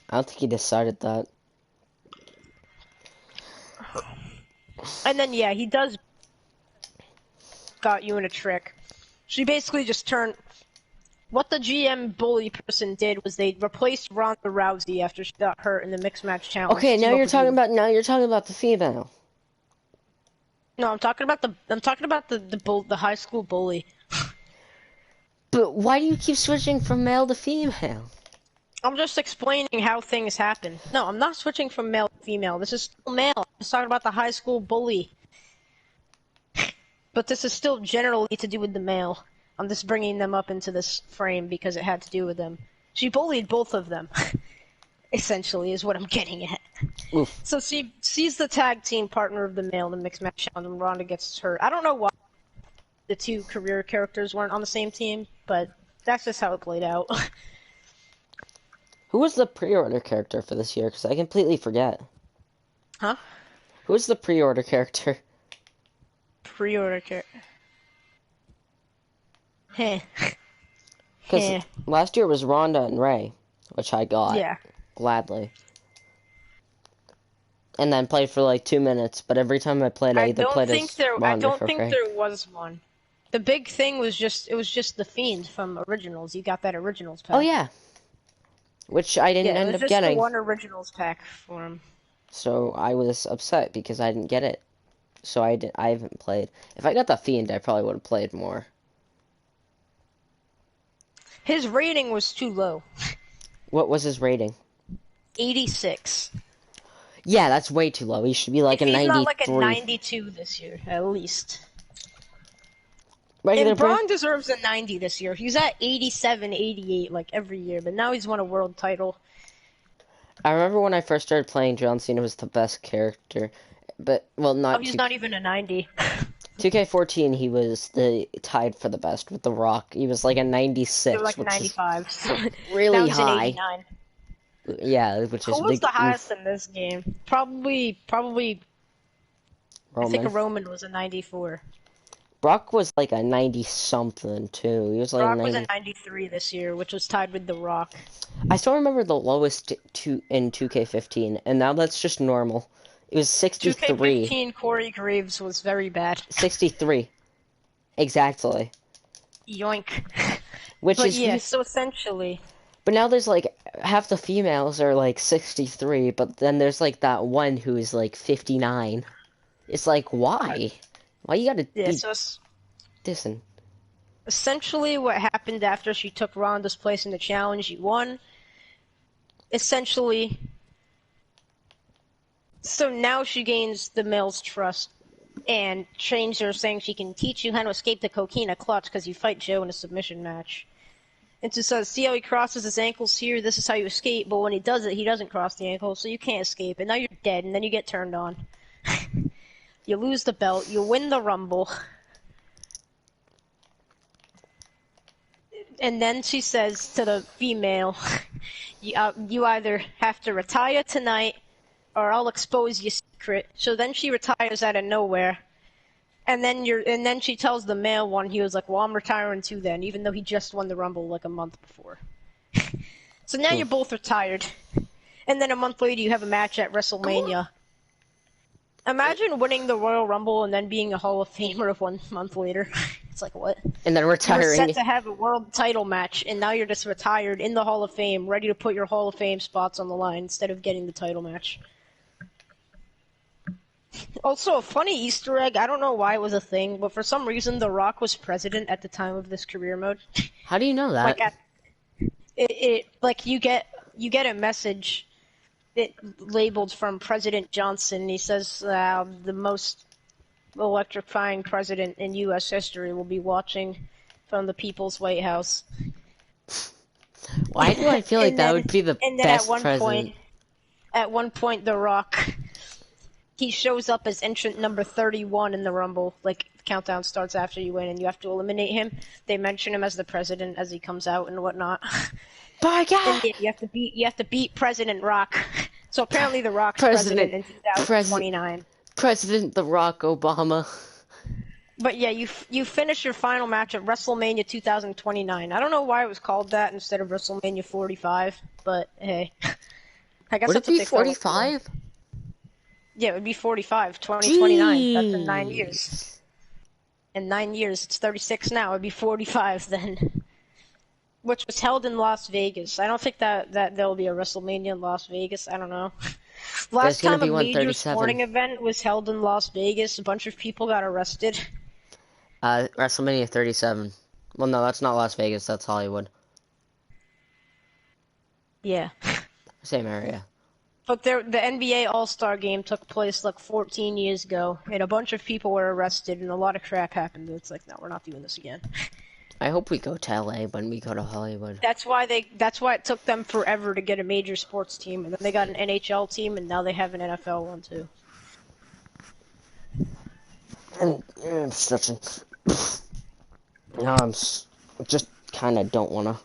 I don't think he decided that. And then, yeah, he does got you in a trick. She basically just turned... What the GM bully person did was they replaced Ronda Rousey after she got hurt in the mixed match challenge. Okay, now to you're talking Bull- about the female. No, I'm talking about the high school bully. But why do you keep switching from male to female? I'm just explaining how things happen. No, I'm not switching from male to female. This is still male. I'm just talking about the high school bully. But this is still generally to do with the male. I'm just bringing them up into this frame because it had to do with them. She bullied both of them. Essentially, is what I'm getting at. Oof. So she's the tag team partner of the male in the mixed match challenge when Ronda gets hurt. I don't know why the two career characters weren't on the same team, but that's just how it played out. Who was the pre-order character for this year? Because I completely forget. Huh? Who was the pre-order character? Pre-order character. Heh. Because last year was Ronda and Ray, which I got Yeah. gladly. And then played for like 2 minutes, but every time I played, I either played as Ronda I don't or think Ray. there was one. The big thing was just the Fiend from Originals. You got that Originals pack. Oh yeah, which I didn't Yeah, it end was up just getting. the one Originals pack for him. So I was upset because I didn't get it. So I haven't played. If I got the Fiend, I probably would have played more. His rating was too low. What was his rating? 86. Yeah, that's way too low. He should be like If a he's 93. not like a 92 this year, at least. Regular And Braun deserves a 90 this year. He's at 87, 88 like every year, but now he's won a world title. I remember when I first started playing, John Cena was the best character. But, well, not... Oh, he's not even a 90. 2K14, he was tied for the best with The Rock. He was like a 96, They're like which 95. is really now he's an high. 89. Yeah, which is Who was big. the highest in this game? Probably. Roman. I think Roman was a 94. Brock was like a 90-something, too. He was like Brock 90... was a 93 this year, which was tied with The Rock. I still remember the lowest in 2K15, and now that's just normal. It was 63. 2K15, Corey Graves was very bad. 63. Exactly. Yoink. Which But is... yeah, so essentially... But now there's like... Half the females are like 63, but then there's like that one who is like 59. It's like, why? Why you gotta Yeah, be so dissing? essentially what happened after she took Ronda's place in the challenge, she won. Essentially... So now she gains the male's trust and trains her, saying she can teach you how to escape the coquina clutch because you fight Joe in a submission match. And so says, see how he crosses his ankles here? This is how you escape. But when he does it, he doesn't cross the ankles, so you can't escape. And now you're dead, and then you get turned on. You lose the belt. You win the Rumble. And then she says to the female, you either have to retire tonight, or I'll expose your secret. So then she retires out of nowhere. And then she tells the male one, he was like, well, I'm retiring too then, even though he just won the Rumble like a month before. So now you're both retired. And then a month later you have a match at WrestleMania. Imagine winning the Royal Rumble and then being a Hall of Famer of 1 month later. It's like, what? And then You were retiring. set to have a world title match, and now you're just retired in the Hall of Fame, ready to put your Hall of Fame spots on the line instead of getting the title match. Also, a funny Easter egg, I don't know why it was a thing, but for some reason The Rock was president at the time of this career mode. How do you know that? Like you get a message labeled from President Johnson. He says the most electrifying president in U.S. history will be watching from the People's White House. Why do I feel like that would be the And then best president? At one point, The Rock, he shows up as entrant number 31 in the Rumble. Like, the countdown starts after you win, and you have to eliminate him. They mention him as the president as he comes out and whatnot. By God! And you have to beat President Rock. So apparently, The Rock's president in 2029. President The Rock Obama. But yeah, you finish your final match at WrestleMania 2029. I don't know why it was called that instead of WrestleMania 45, but hey. I guess Would it that's what be they call it. 45? Yeah, it would be 45, 2029. That's in 9 years. In 9 years, it's 36 now. It would be 45 then. Which was held in Las Vegas. I don't think that there'll be a WrestleMania in Las Vegas. I don't know. Last gonna time be a major 137. sporting event was held in Las Vegas, a bunch of people got arrested. WrestleMania 37. Well, no, that's not Las Vegas. That's Hollywood. Yeah. Same area. But the NBA All-Star Game took place like 14 years ago, and a bunch of people were arrested, and a lot of crap happened. It's like, no, we're not doing this again. I hope we go to LA when we go to Hollywood. That's why it took them forever to get a major sports team, and then they got an NHL team, and now they have an NFL one too. And it's such a. No, just kind of don't want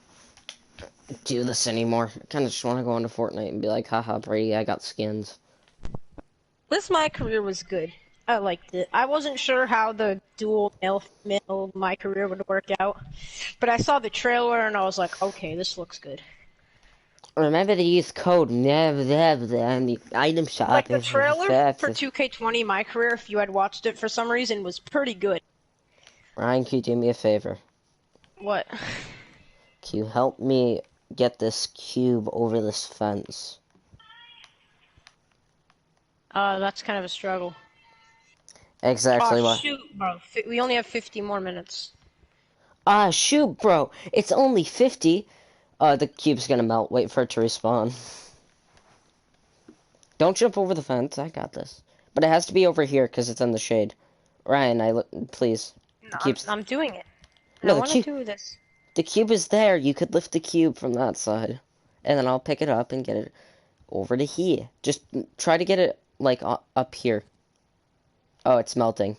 to do this anymore. I kind of just want to go into Fortnite and be like, haha, Brady, I got skins. This My Career was good. I liked it. I wasn't sure how the dual male My Career would work out, but I saw the trailer and I was like, okay, this looks good. Remember to use code NEV in the item shop. Like the trailer for 2K20 My Career, if you had watched it for some reason, was pretty good. Ryan, can you do me a favor? What? Can you help me get this cube over this fence? That's kind of a struggle. Exactly Oh, what. shoot, bro. We only have 50 more minutes. Ah, shoot, bro. It's only 50. The cube's gonna melt. Wait for it to respawn. Don't jump over the fence. I got this. But it has to be over here because it's in the shade. Ryan, please. No, Keeps... I'm doing it. No, I want to do this. The cube is there. You could lift the cube from that side. And then I'll pick it up and get it over to here. Just try to get it, like, up here. Oh, it's melting.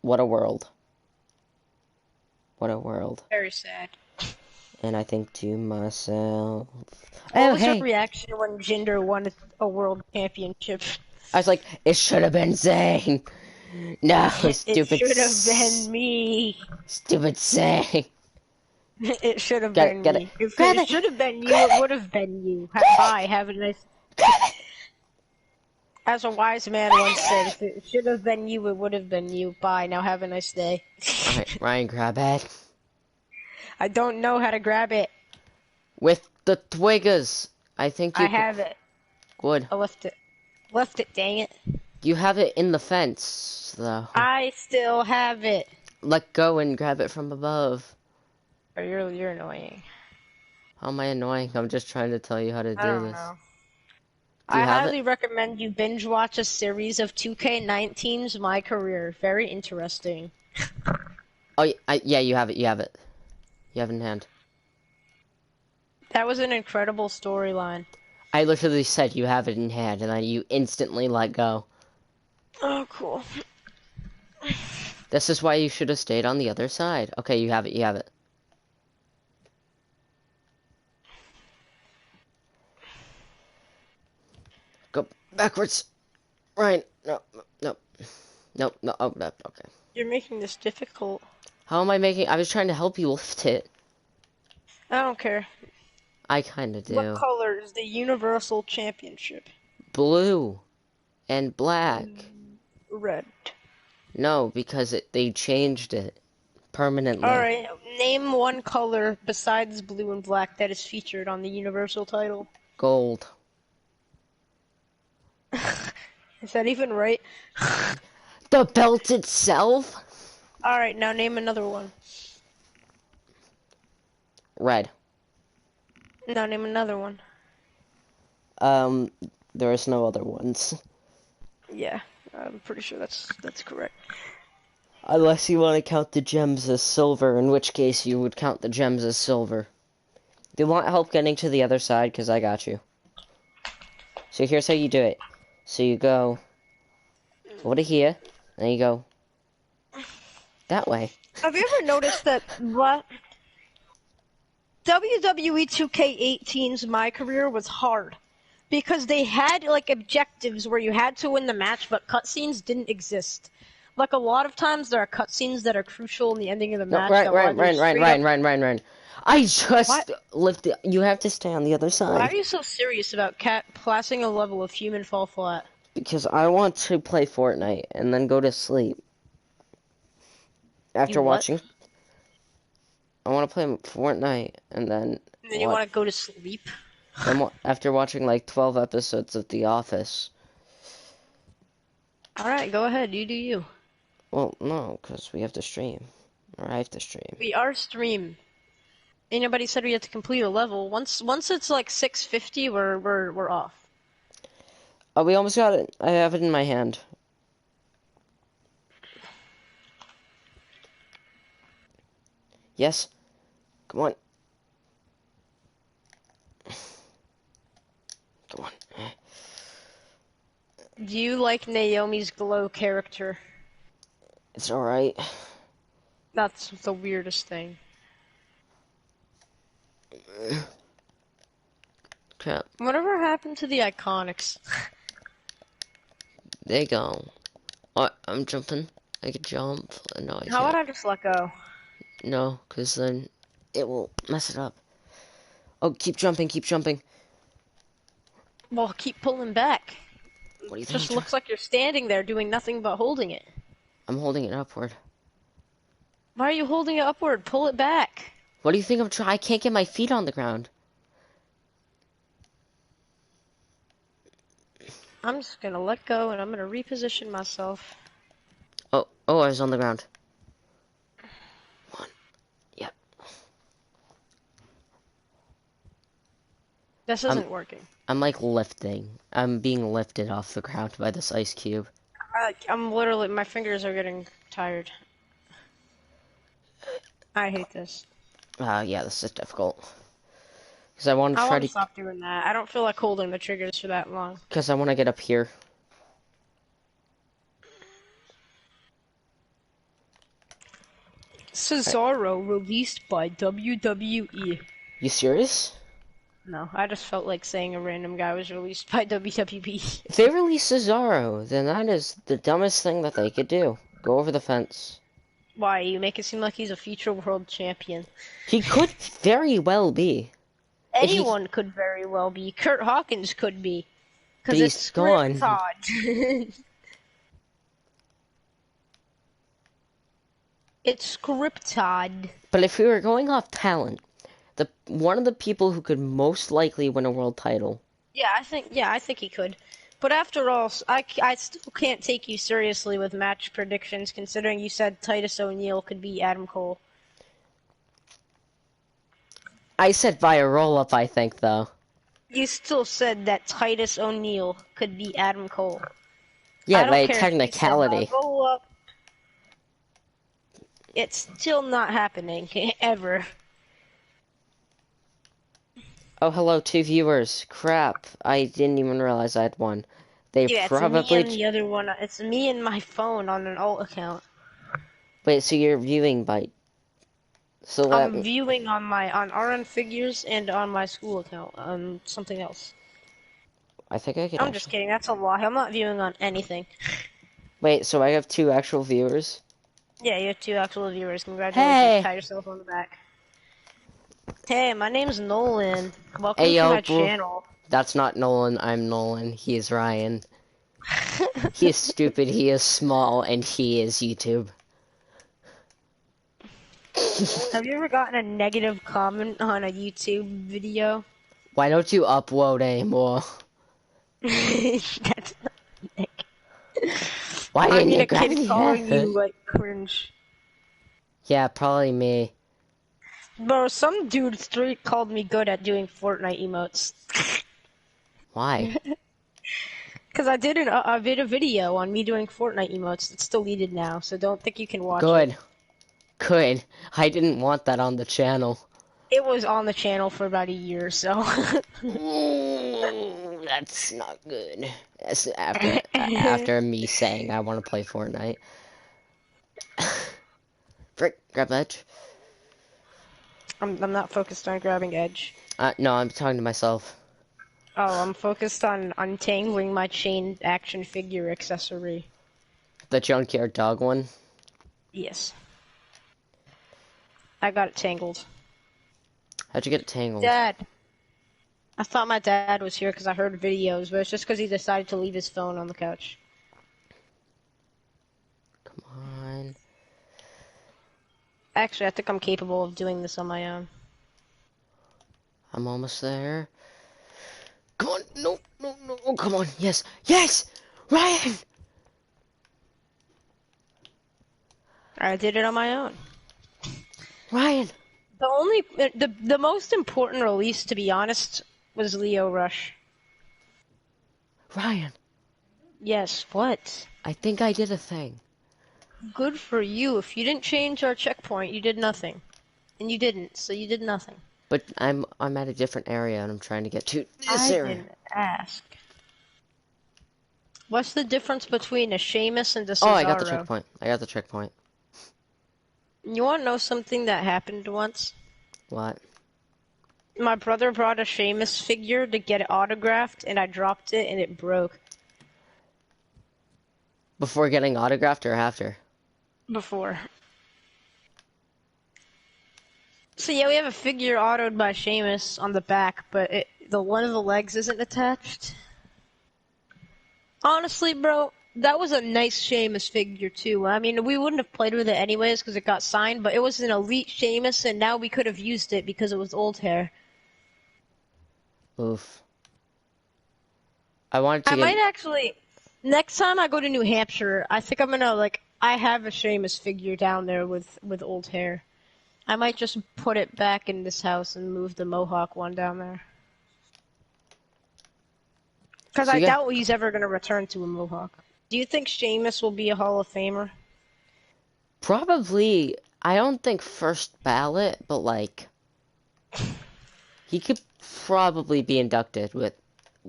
What a world. What a world. Very sad. And I think to myself... What was your reaction when Jinder won a world championship? I was like, it should have been Zane. No, stupid. It should have been me. Stupid Zane. It should have been me. If Grab it should have been you, it would have been you. Bye, have a nice... As a wise man once said, if it should have been you, it would have been you. Bye, now have a nice day. Alright, Ryan, grab it. I don't know how to grab it. With the twiggers. I think you I have it. Good. I left it. Left it, dang it. You have it in the fence, though. I still have it. Let go and grab it from above. Oh, you're annoying. How am I annoying? I'm just trying to tell you how to do I don't this. know. Do you I have highly it? recommend you binge watch a series of 2K19's My Career. Very interesting. Oh, yeah, you have it. You have it. You have it in hand. That was an incredible storyline. I literally said you have it in hand, and then you instantly let go. Oh, cool. This is why you should have stayed on the other side. Okay, you have it. You have it. Go backwards. Ryan, no. Oh, no, okay. You're making this difficult. How am I making? I was trying to help you lift it. I don't care. I kind of do. What color is the Universal Championship? Blue and black. Red. No, because they changed it permanently. Alright, name one color besides blue and black that is featured on the Universal title. Gold. Is that even right? The belt itself? Alright, now name another one. Red. Now name another one. There is no other ones. Yeah, I'm pretty sure that's correct. Unless you want to count the gems as silver, in which case you would count the gems as silver. Do you want help getting to the other side? Because I got you. So here's how you do it. So you go over to here, and you go that way. Have you ever noticed that what WWE 2K18's My Career was hard? Because they had like objectives where you had to win the match, but cutscenes didn't exist. Like a lot of times there are cutscenes that are crucial in the ending of the match. Ryan. I just lifted. You have to stay on the other side. Why are you so serious about passing a level of Human Fall Flat? Because I want to play Fortnite and then go to sleep. After watching. I want to play Fortnite and then. And then you want to go to sleep? Then after watching like 12 episodes of The Office. Alright, go ahead. You do you. Well, no, because we have to stream. Or I have to stream. We are stream. Anybody said we had to complete a level. Once it's like 650, we're off. Oh, we almost got it. I have it in my hand. Yes. Come on. Come on. Do you like Naomi's glow character? It's alright. That's the weirdest thing. Crap. Whatever happened to the Iconics? They go. Oh, I'm jumping. I can jump. No, I How would can't. I just let go? No, because then it will mess it up. Oh, keep jumping, keep jumping. Well, keep pulling back. What do you It think? just looks like you're standing there doing nothing but holding it. I'm holding it upward. Why are you holding it upward? Pull it back. What do you think I'm trying? I can't get my feet on the ground. I'm just gonna let go and I'm gonna reposition myself. Oh, I was on the ground. One. Yep. This isn't working. I'm like lifting. I'm being lifted off the ground by this ice cube. I'm literally, my fingers are getting tired. I hate this. Yeah, this is difficult. Because I want to I try want to to. stop doing that. I don't feel like holding the triggers for that long. Because I want to get up here. Cesaro released by WWE. You serious? No, I just felt like saying a random guy was released by WWE. If they release Cesaro, then that is the dumbest thing that they could do. Go over the fence. Why? You make it seem like he's a future world champion. He could very well be. If he- Anyone could very well be. Kurt Hawkins could be. But Because he's it's gone. Todd. It's scripted. But if we were going off talent, one of the people who could most likely win a world title. Yeah, I think he could. But after all, I still can't take you seriously with match predictions, considering you said Titus O'Neil could be Adam Cole. I said via roll-up, I think, though. You still said that Titus O'Neil could be Adam Cole. I Yeah, don't by a care if you said technicality. roll-up. It's still not happening, ever. Oh, hello, 2 viewers. Crap, I didn't even realize I had one. They Yeah, it's probably... me and the other one. It's me and my phone on an alt account. Wait, so you're viewing by... So I'm viewing on RN Figures and on my school account on something else. I think I could I'm just kidding. That's a lie. I'm not viewing on anything. Wait, so I have 2 actual viewers? Yeah, you have 2 actual viewers. Congratulations. Hey! Pat yourself on the back. Hey, my name's Nolan. Welcome Hey, to my bro. channel. That's not Nolan, I'm Nolan. He is Ryan. He is stupid, he is small, and he is YouTube. Have you ever gotten a negative comment on a YouTube video? Why don't you upload anymore? That's not Nick. Why I didn't mean you a grab kid me? calling you like cringe. Yeah, probably me. Bro, some dude straight called me good at doing Fortnite emotes. Why? Cause I did a video on me doing Fortnite emotes. It's deleted now, so don't think you can watch it. Good. Good. I didn't want that on the channel. It was on the channel for about a year, so. That's not good. That's after me saying I want to play Fortnite. Frick, grab that. I'm not focused on grabbing Edge. No, I'm talking to myself. Oh, I'm focused on untangling my chain action figure accessory. The junkyard dog one. Yes. I got it tangled. How'd you get it tangled? Dad! I thought my dad was here because I heard videos, but it's just because he decided to leave his phone on the couch. Come on. Actually, I think I'm capable of doing this on my own. I'm almost there. Come on. No, no, no. Oh, come on. Yes. Yes! Ryan! I did it on my own. Ryan! The most important release, to be honest, was Leo Rush. Ryan! Yes, what? I think I did a thing. Good for you. If you didn't change our checkpoint, you did nothing. and you didn't, so you did nothing. But I'm at a different area and I'm trying to get to this I area. didn't ask. What's the difference between a Sheamus and a Oh, I got the Cesaro? checkpoint. I got the checkpoint. You want to know something that happened once? What? My brother brought a Sheamus figure to get it autographed, and I dropped it, and it broke. Before getting autographed or after? Before. So yeah, we have a figure autoed by Sheamus on the back, but the one of the legs isn't attached. Honestly, bro, that was a nice Sheamus figure too. I mean, we wouldn't have played with it anyways because it got signed, but it was an elite Sheamus, and now we could have used it because it was old hair. Oof. I wanted to I get... might actually, next time I go to New Hampshire, I think I'm gonna I have a Sheamus figure down there with old hair. I might just put it back in this house and move the Mohawk one down there. Because So I you got- doubt he's ever gonna return to a Mohawk. Do you think Sheamus will be a Hall of Famer? Probably, I don't think first ballot, but like... He could probably be inducted with...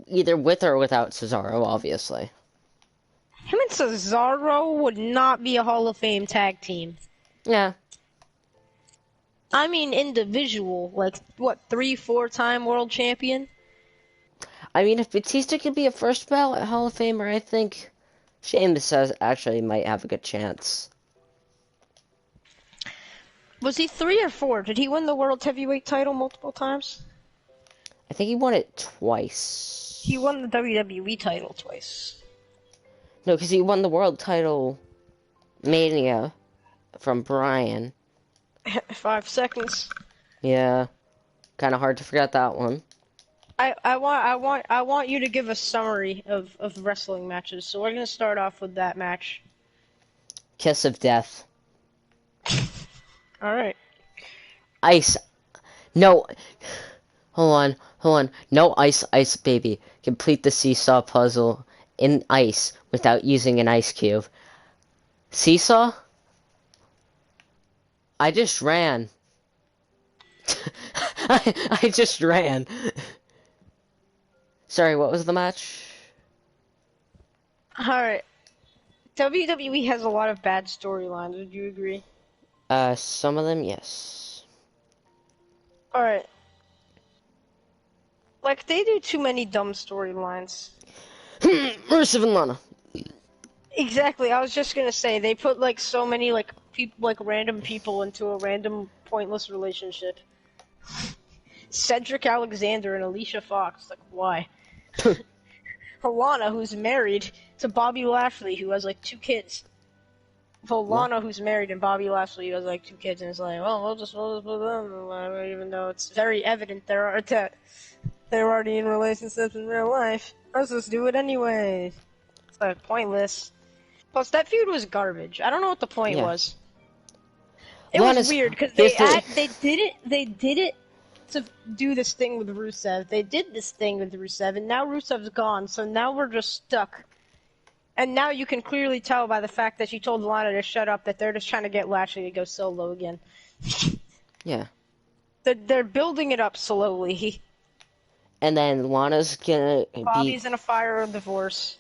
Either with or without Cesaro, obviously. Him and Cesaro would not be a Hall of Fame tag team. Yeah. I mean individual, like, what, 3-4-time world champion? I mean, if Batista could be a first ballot Hall of Famer, I think Sheamus actually might have a good chance. Was he 3 or 4? Did he win the World Heavyweight title multiple times? I think he won it twice. He won the WWE title twice. No, because he won the world title Mania from Bryan. 5 seconds. Yeah. Kind of hard to forget that one. I want you to give a summary of wrestling matches. So we're gonna start off with that match. Kiss of Death. All right. Ice. No. Hold on. No ice, baby. Complete the seesaw puzzle in ice without using an ice cube. Seesaw? I just ran. I just ran. Sorry, what was the match? All right. WWE has a lot of bad storylines. Would you agree? Some of them, yes. All right. Like they do too many dumb storylines. Rusev and Lana. Exactly. I was just gonna say they put like so many random people into a random pointless relationship. Cedric Alexander and Alicia Fox. Like why? Lana, who's married to Bobby Lashley, who has like 2 kids. Well, Lana, who's married, and Bobby Lashley, who has like 2 kids, and it's like, well, we'll just put them, even though it's very evident that they're already in relationships in real life. Let's just do it anyway. It's like pointless. Plus, that feud was garbage. I don't know what the point was. It was weird because they did it to do this thing with Rusev. They did this thing with Rusev, and now Rusev's gone, so now we're just stuck. And now you can clearly tell by the fact that she told Lana to shut up that they're just trying to get Lashley to go solo again. Yeah. They're building it up slowly. And then Lana's gonna Bobby's in a fire divorce.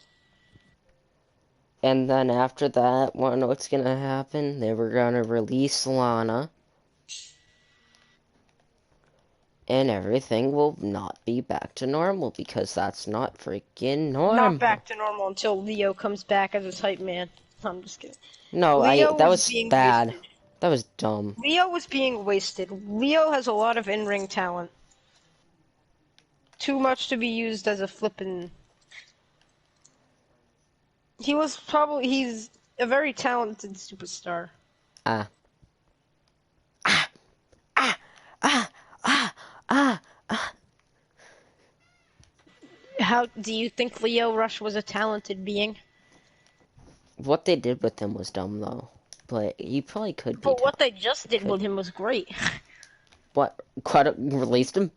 And then after that, what's gonna happen? They were gonna release Lana. And everything will not be back to normal because that's not freaking normal. Not back to normal until Leo comes back as his hype man. I'm just kidding. No, that was bad. Wasted. That was dumb. Leo was being wasted. Leo has a lot of in-ring talent. Too much to be used as a flippin'... He's a very talented superstar. How do you think Leo Rush was a talented being? What they did with him was dumb, though. But he probably could be. But what they just did with him was great. What? Released him?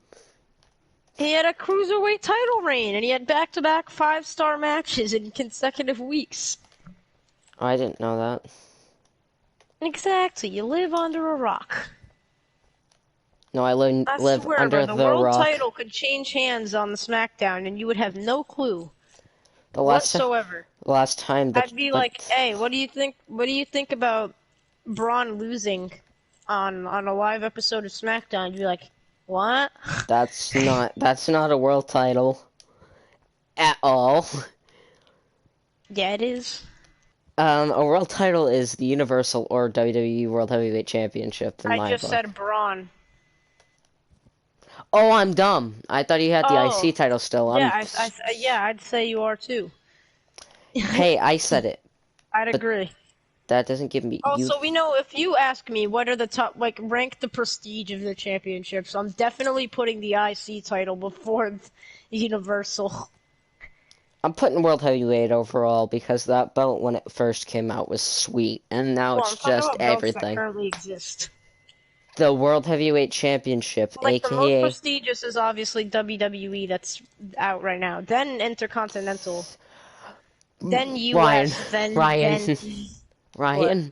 He had a cruiserweight title reign, and he had back-to-back 5-star matches in consecutive weeks. I didn't know that. Exactly. You live under a rock. No, I I live swear, bro, under the the world rock. title could change hands on the SmackDown, and you would have no clue The whatsoever. last time I'd be like, that "Hey, what do you think? What do you think about Braun losing on a live episode of SmackDown?" You'd be like, "What?" that's not a world title at all. Yeah, it is. A world title is the Universal or WWE World Heavyweight Championship in I my just book. said Braun. Oh, I'm dumb. I thought he had the Oh, IC title still. yeah, yeah, I'd say you are too. Hey, I said it, I'd but agree. that doesn't give me you. Also, we know if you ask me what are the top, like, rank the prestige of the championships, I'm definitely putting the IC title before the Universal. I'm putting World Heavyweight overall because that belt when it first came out was sweet, and now Well, it's I'm talking just about belts that everything. currently exist. The World Heavyweight Championship, Like, the most aka prestigious is obviously WWE that's out right now. Then Intercontinental. Then Ryan, US. Then... Ryan, What? Ryan.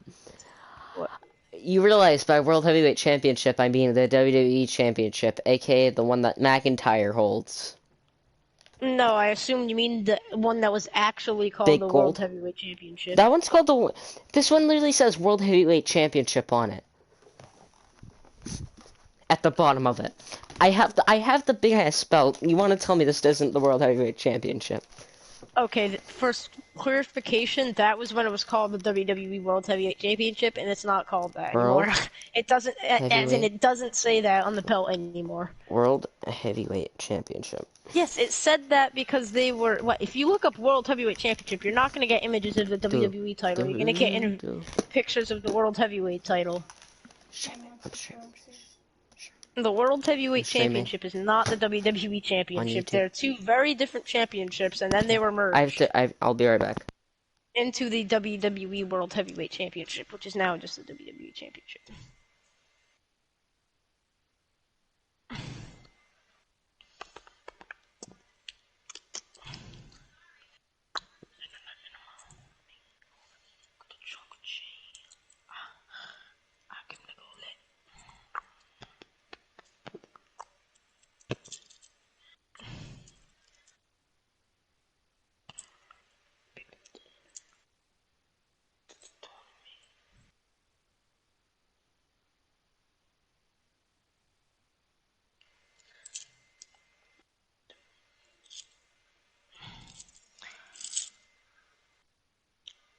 What? You realize by World Heavyweight Championship I mean the WWE Championship, aka the one that McIntyre holds. No, I assume you mean the one that was actually called Big the World Gold. Heavyweight Championship. That one's called the. This one literally says World Heavyweight Championship on it. At the bottom of it. I have the big ass belt. You want to tell me this isn't the World Heavyweight Championship? Okay, first clarification, that was when it was called the WWE World Heavyweight Championship, and it's not called that anymore. World It doesn't, as in, Heavyweight it doesn't say that on the belt anymore. World Heavyweight Championship. Yes, it said that because they were, what, if you look up World Heavyweight Championship, you're not going to get images of the Do, WWE title, you're going to do, get do. pictures of the World Heavyweight title. I'm streaming. The World Heavyweight Streaming Championship is not the WWE on Championship. YouTube. They're two very different championships, and then they were merged I'll be right back. into the WWE World Heavyweight Championship, which is now just the WWE Championship.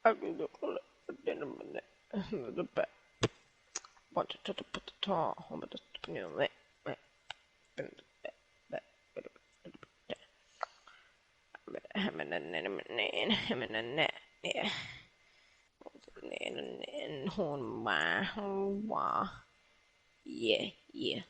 I can look at it in a minute. The back. Want to put the tall home of the new leg. Yeah, yeah.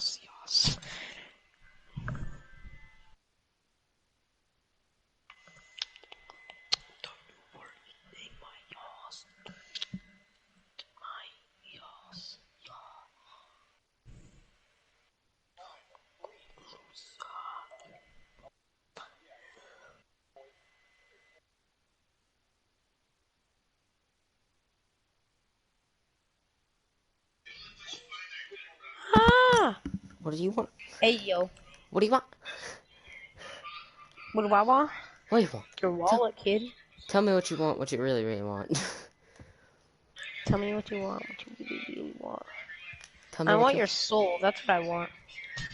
Yes, yes. Ah! What do you want? Hey, yo. What do you want? What do I want? What do you want? Your wallet, kid. Tell me what you want, what you really, really want. Tell me what you want, what you really, really want. Tell me I what want you your soul. That's what I want.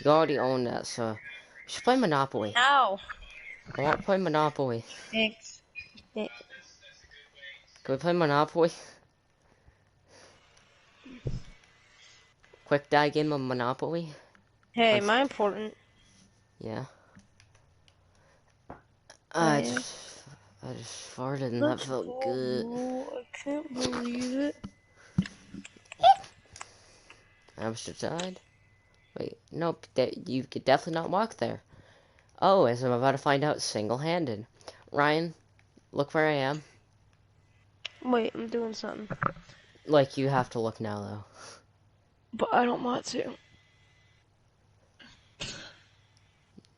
You already own that, so we should play Monopoly. Ow! I want to play Monopoly. Thanks. Can we play Monopoly? Quick die game of Monopoly? Hey, On am I important? Yeah. I I just farted and that That's felt cool, good. bro. I can't believe it. Hamster died? Wait, nope, you could definitely not walk there. Oh, as I'm about to find out single-handed. Ryan, look where I am. Wait, I'm doing something. Like, you have to look now, though. But I don't want to.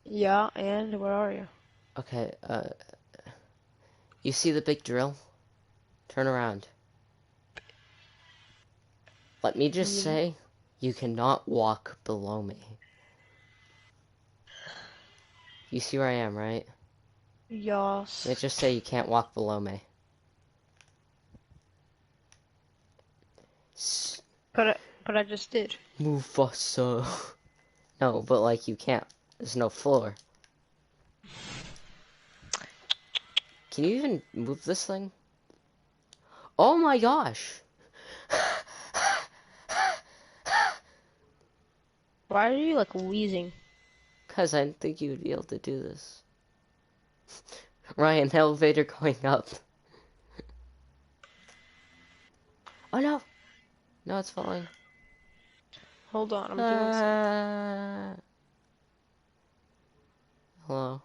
Yeah, and where are you? Okay, you see the big drill? Turn around. Let me just Yeah. say, you cannot walk below me. You see where I am, right? Yes. Let me just say you can't walk below me. But I just did. Mufasa. No, but like you can't. There's no floor. Can you even move this thing? Oh my gosh! Why are you like wheezing? Cause I didn't think you would be able to do this. Ryan, elevator going up. Oh no! No, it's falling. Hold on, I'm doing something. Hello.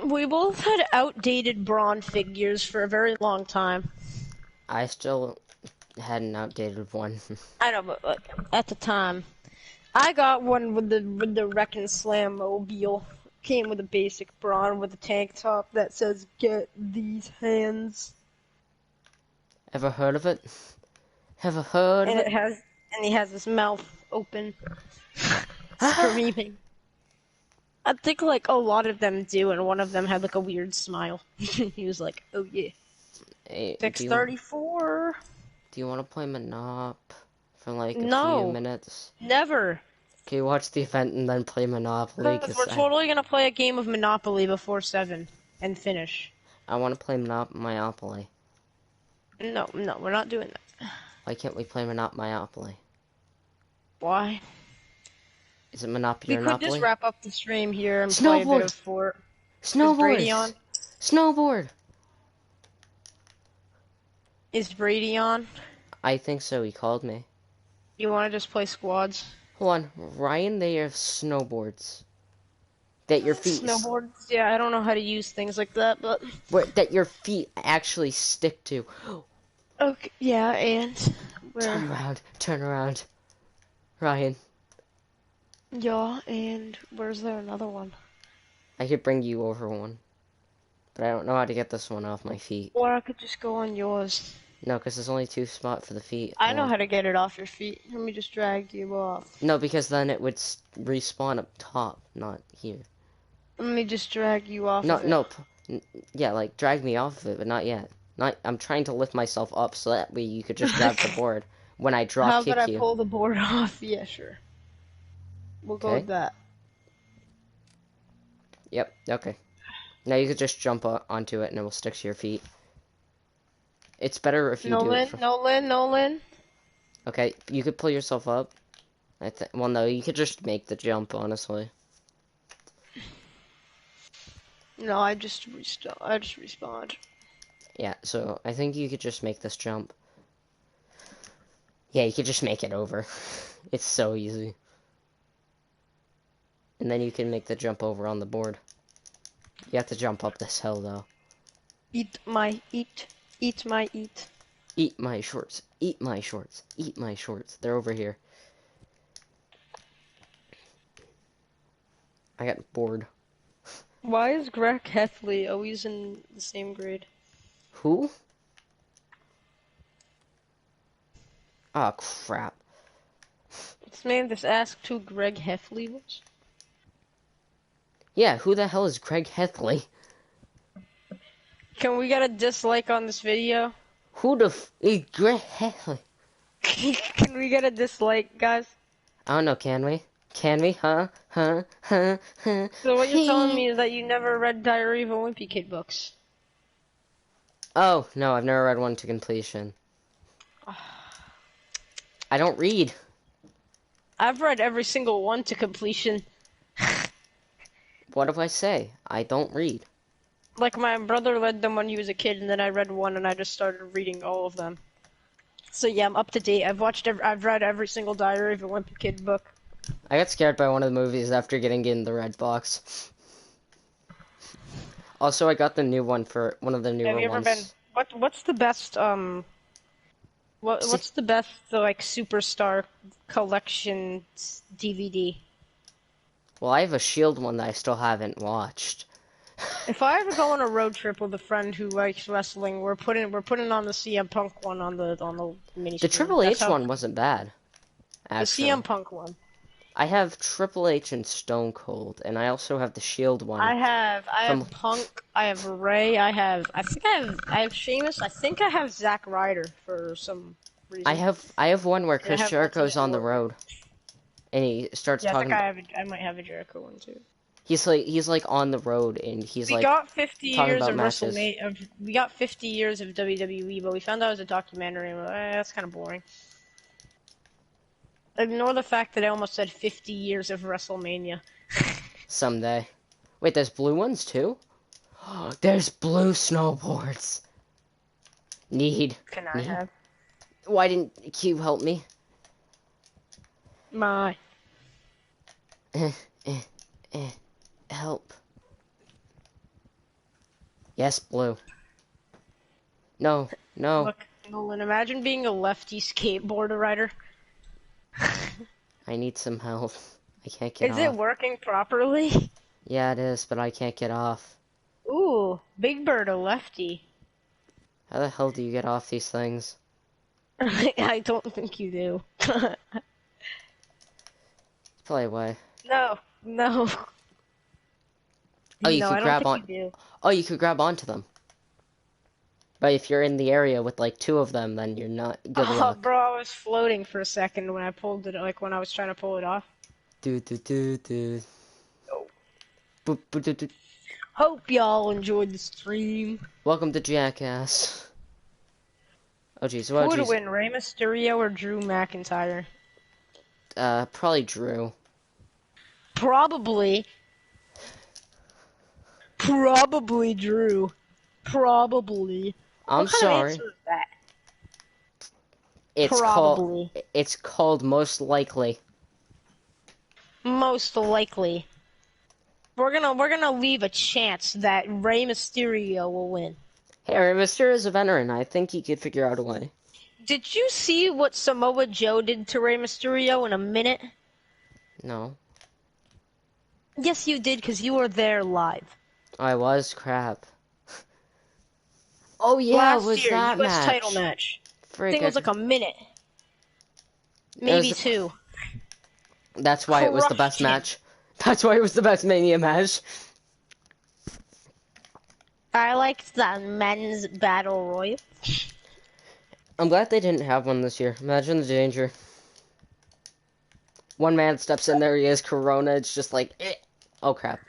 We both had outdated Braun figures for a very long time. I still had an outdated one. I know, but at the time, I got one with the Wreck and Slam mobile. Came with a basic Braun with a tank top that says "Get these hands," Ever heard of it? Ever heard of and it? he has his mouth open, screaming. I think like a lot of them do, and one of them had like a weird smile. He was like, "Oh yeah, Hey, 634." do you want to play Monop for like a few No, minutes? never. Can you watch the event and then play Monopoly? Because we're totally gonna play a game of Monopoly before 7 and finish. I want to play Monopoly. No, we're not doing that. Why can't we play Monopoly? Why? Is it Monopoly? We could just wrap up the stream here and play a bit of Fort. Is Brady on? Snowboard! Is Brady on? I think so, he called me. You want to just play squads? Hold on, Ryan, they have snowboards. That your feet... Snowboards? Yeah, I don't know how to use things like that, but... That your feet actually stick to. Okay, yeah, and... Turn around. Ryan. Yeah, and where's there another one? I could bring you over one, but I don't know how to get this one off my feet. Or I could just go on yours. No, because there's only two spots for the feet. I know One. how to get it off your feet. Let me just drag you off. No, because then it would respawn up top, not here. Let me just drag you off No, of it. no. Yeah, like drag me off of it, but not yet. Not. I'm trying to lift myself up so that way you could just grab the board when I drop How kick about I you. pull the board off? Yeah, sure. We'll go Okay. with that. Yep. Okay. Now you could just jump onto it and it will stick to your feet. It's better if you do it. Nolan. Okay, you could pull yourself up. Well, no, you could just make the jump, honestly. No, I just respawned. Yeah, so I think you could just make this jump. Yeah, you could just make it over. It's so easy. And then you can make the jump over on the board. You have to jump up this hill, though. Eat my eat. Eat my shorts. Eat my shorts. Eat my shorts. They're over here. I got bored. Why is Greg Heffley always in the same grade? Who? Oh, crap. This man just asked who Greg Heffley was. Yeah, who the hell is Greg Heffley? Can we get a dislike on this video? Who the is Greg Heffley? Can we get a dislike, guys? I don't know, can we? Can we? Huh? Huh? Huh? Huh? So what you're telling me is that you never read Diary of a Wimpy Kid books? Oh, no, I've never read one to completion. I don't read. I've read every single one to completion. What do I say? I don't read. Like, my brother read them when he was a kid, and then I read one, and I just started reading all of them. So yeah, I'm up to date. I've read every single Diary of a Wimpy Kid book. I got scared by one of the movies after getting in the red box. Also, I got the new one for one of the newer Have you ever ones. been? What's the best what's the best like Superstar collection DVD? Well, I have a Shield one that I still haven't watched. If I ever go on a road trip with a friend who likes wrestling, we're putting on the CM Punk one on the mini. The Triple H one wasn't bad. Actually. The CM Punk one. I have Triple H and Stone Cold, and I also have the Shield one. I have From- Punk, I have Ray, I think I have Sheamus, I think I have Zack Ryder for some reason. I have one where I Chris have Jericho's Ultimate on the Warrior. road, and he starts Yeah, I talking. think I might have a Jericho one too. He's like on the road, and he's We like got 50 talking years about of matches. WrestleMania. We got 50 years of WWE, but we found out it was a documentary. And we're like, that's kind of boring. Ignore the fact that I almost said 50 years of WrestleMania. someday. Wait, there's blue ones too? There's blue snowboards. Need. Can I need- have Why didn't Q help me? my? Help. Yes, blue. No, no. Look, Nolan, imagine being a lefty skateboarder rider. I need some help. I can't get Is off. it working properly? Yeah, it is, but I can't get off. Ooh, Big Bird a lefty. How the hell do you get off these things? I don't think you do. Play away. No. Oh, you no, could I don't grab think on. you do. Oh, you could grab onto them. But if you're in the area with like two of them, then you're not good Oh, luck. bro, I was floating for a second when I pulled it, like when I was trying to pull it off. Do do do do. Boop, boop, do, do. Hope y'all enjoyed the stream. Welcome to Jackass. Oh jeez, Who well would jeez. win, Rey Mysterio or Drew McIntyre? Probably Drew. Probably Drew. Probably. I'm What kind of sorry. answer is that? It's Probably. called most likely. Most likely. We're gonna leave a chance that Rey Mysterio will win. Hey, Mysterio's a veteran. I think he could figure out a way. Did you see what Samoa Joe did to Rey Mysterio in a minute? No. Yes, you did, because you were there live. I was crap. Oh yeah, it Last was year, that U.S. title match. match. I Frick, think it was like a minute, it was. maybe two. That's why it was the best Crushed him. match. That's why it was the best Mania match. I liked the men's battle royal. I'm glad they didn't have one this year. Imagine the danger. One man steps in there, he is Corona. It's just like, eh. Oh crap.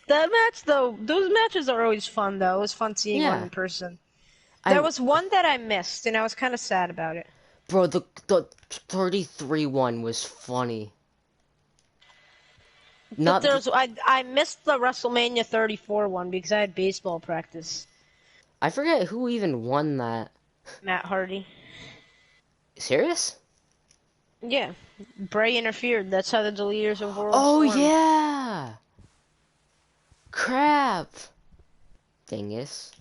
That match, though, those matches are always fun, though. It was fun seeing one Yeah, in person. I There was one that I missed, and I was kind of sad about it. bro, the 33 one was funny. But Not the, I missed the WrestleMania 34 one because I had baseball practice. I forget who even won that. Matt Hardy. Serious? Yeah, Bray interfered. That's how the Deleters of Worlds Oh formed. yeah. Crap. Dingus.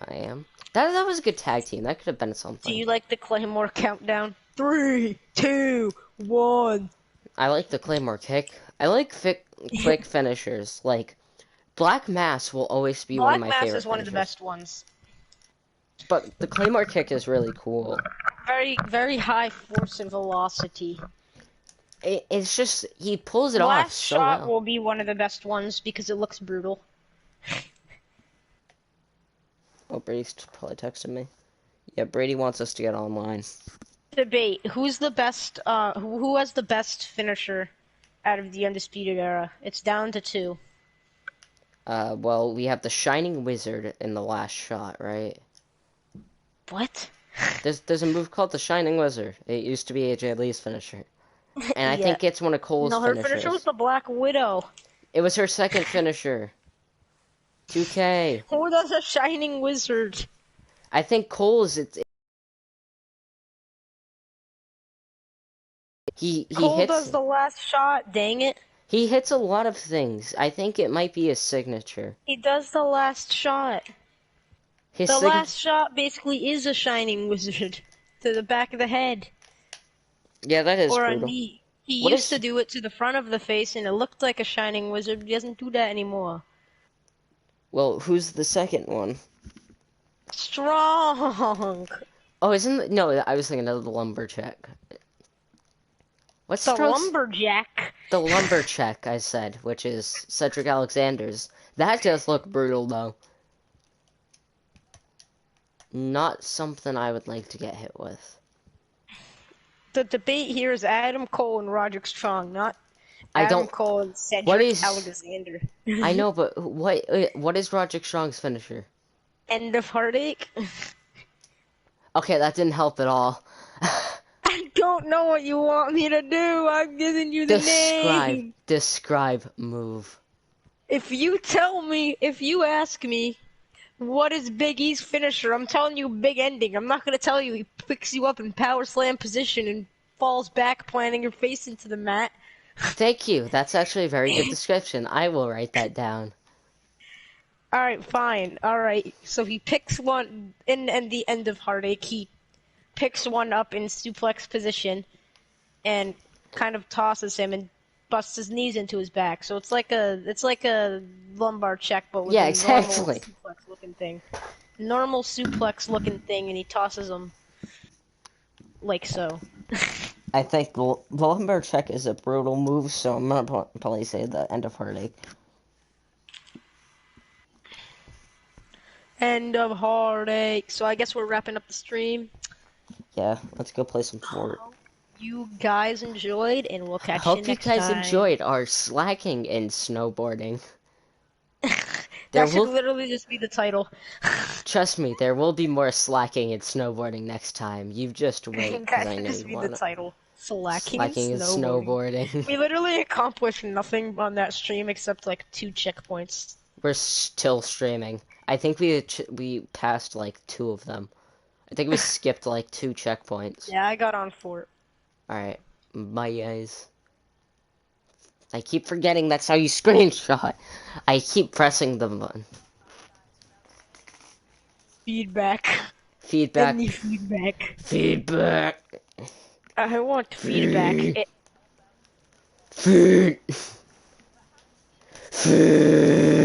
I am. That was a good tag team. That could have been something. Do you like the Claymore countdown? 3, 2, 1. I like the Claymore kick. I like quick finishers. Like Black Mass will always be one Black of my Mass favorite is one of the finishers. best ones. But the Claymore kick is really cool. Very, very high force and velocity. It's just he pulls it off Last so shot well. will be one of the best ones because it looks brutal. Oh, Brady's probably texting me. Yeah, Brady wants us to get online. Debate: who's the best? Who has the best finisher out of the Undisputed Era? It's down to 2. Well, we have the Shining Wizard in the last shot, right? What? There's a move called the Shining Wizard. It used to be AJ Lee's finisher. And I Yeah. think it's one of Cole's No, her finishers. finisher was the Black Widow. It was her second finisher. 2K. Who does a Shining Wizard? I think Cole's he Cole hits does the last shot. Dang it! he hits a lot of things. I think it might be his signature. He does the last shot. His The last shot basically is a Shining Wizard to the back of the head Yeah, that is or a brutal. knee. He What used is- to do it to the front of the face, and it looked like a Shining Wizard. But he doesn't do that anymore. Well, who's the second one? Strong. Oh, no, I was thinking of the lumberjack. What's The Strong's? lumberjack. The lumberjack, I said, which is Cedric Alexander's. That does look brutal, though. Not something I would like to get hit with. The debate here is Adam Cole and Roderick Strong, not I Adam don't- Cole and Cedric What is- Alexander. I know, but what is Roderick Strong's finisher? End of Heartache. Okay, that didn't help at all. I don't know what you want me to do. I'm giving you the name. Describe move. If you ask me, what is Big E's finisher? I'm telling you big ending. I'm not gonna tell you he picks you up in power slam position and falls back, planting your face into the mat. Thank you. That's actually a very good description. I will write that down. Alright, fine. Alright. So he picks one in the End of Heartache. He picks one up in suplex position and kind of tosses him and busts his knees into his back. So it's like a lumbar check, but with Yeah, a exactly. normal suplex looking thing. Normal suplex looking thing, and he tosses him like so. I think the lumberjack is a brutal move, so I'm gonna probably say the End of Heartache. End of Heartache. So I guess we're wrapping up the stream. Yeah, let's go play some Fort. You guys enjoyed, and we'll catch Hope you you next guys time. enjoyed our slacking in snowboarding. That There should will- literally just be the title. Trust me, there will be more slacking and snowboarding next time. You just wait, because That I should know just you be want the it. title. Slacking Slacking and and snowboarding. snowboarding. We literally accomplished nothing on that stream except like 2 checkpoints. We're still streaming. I think we passed like 2 of them. I think we skipped like 2 checkpoints. Yeah, I got on Fort. Alright, bye guys. I keep forgetting that's how you screenshot. I keep pressing the button. Feedback. Feedback. Any feedback. Feedback. I want feedback. Feed.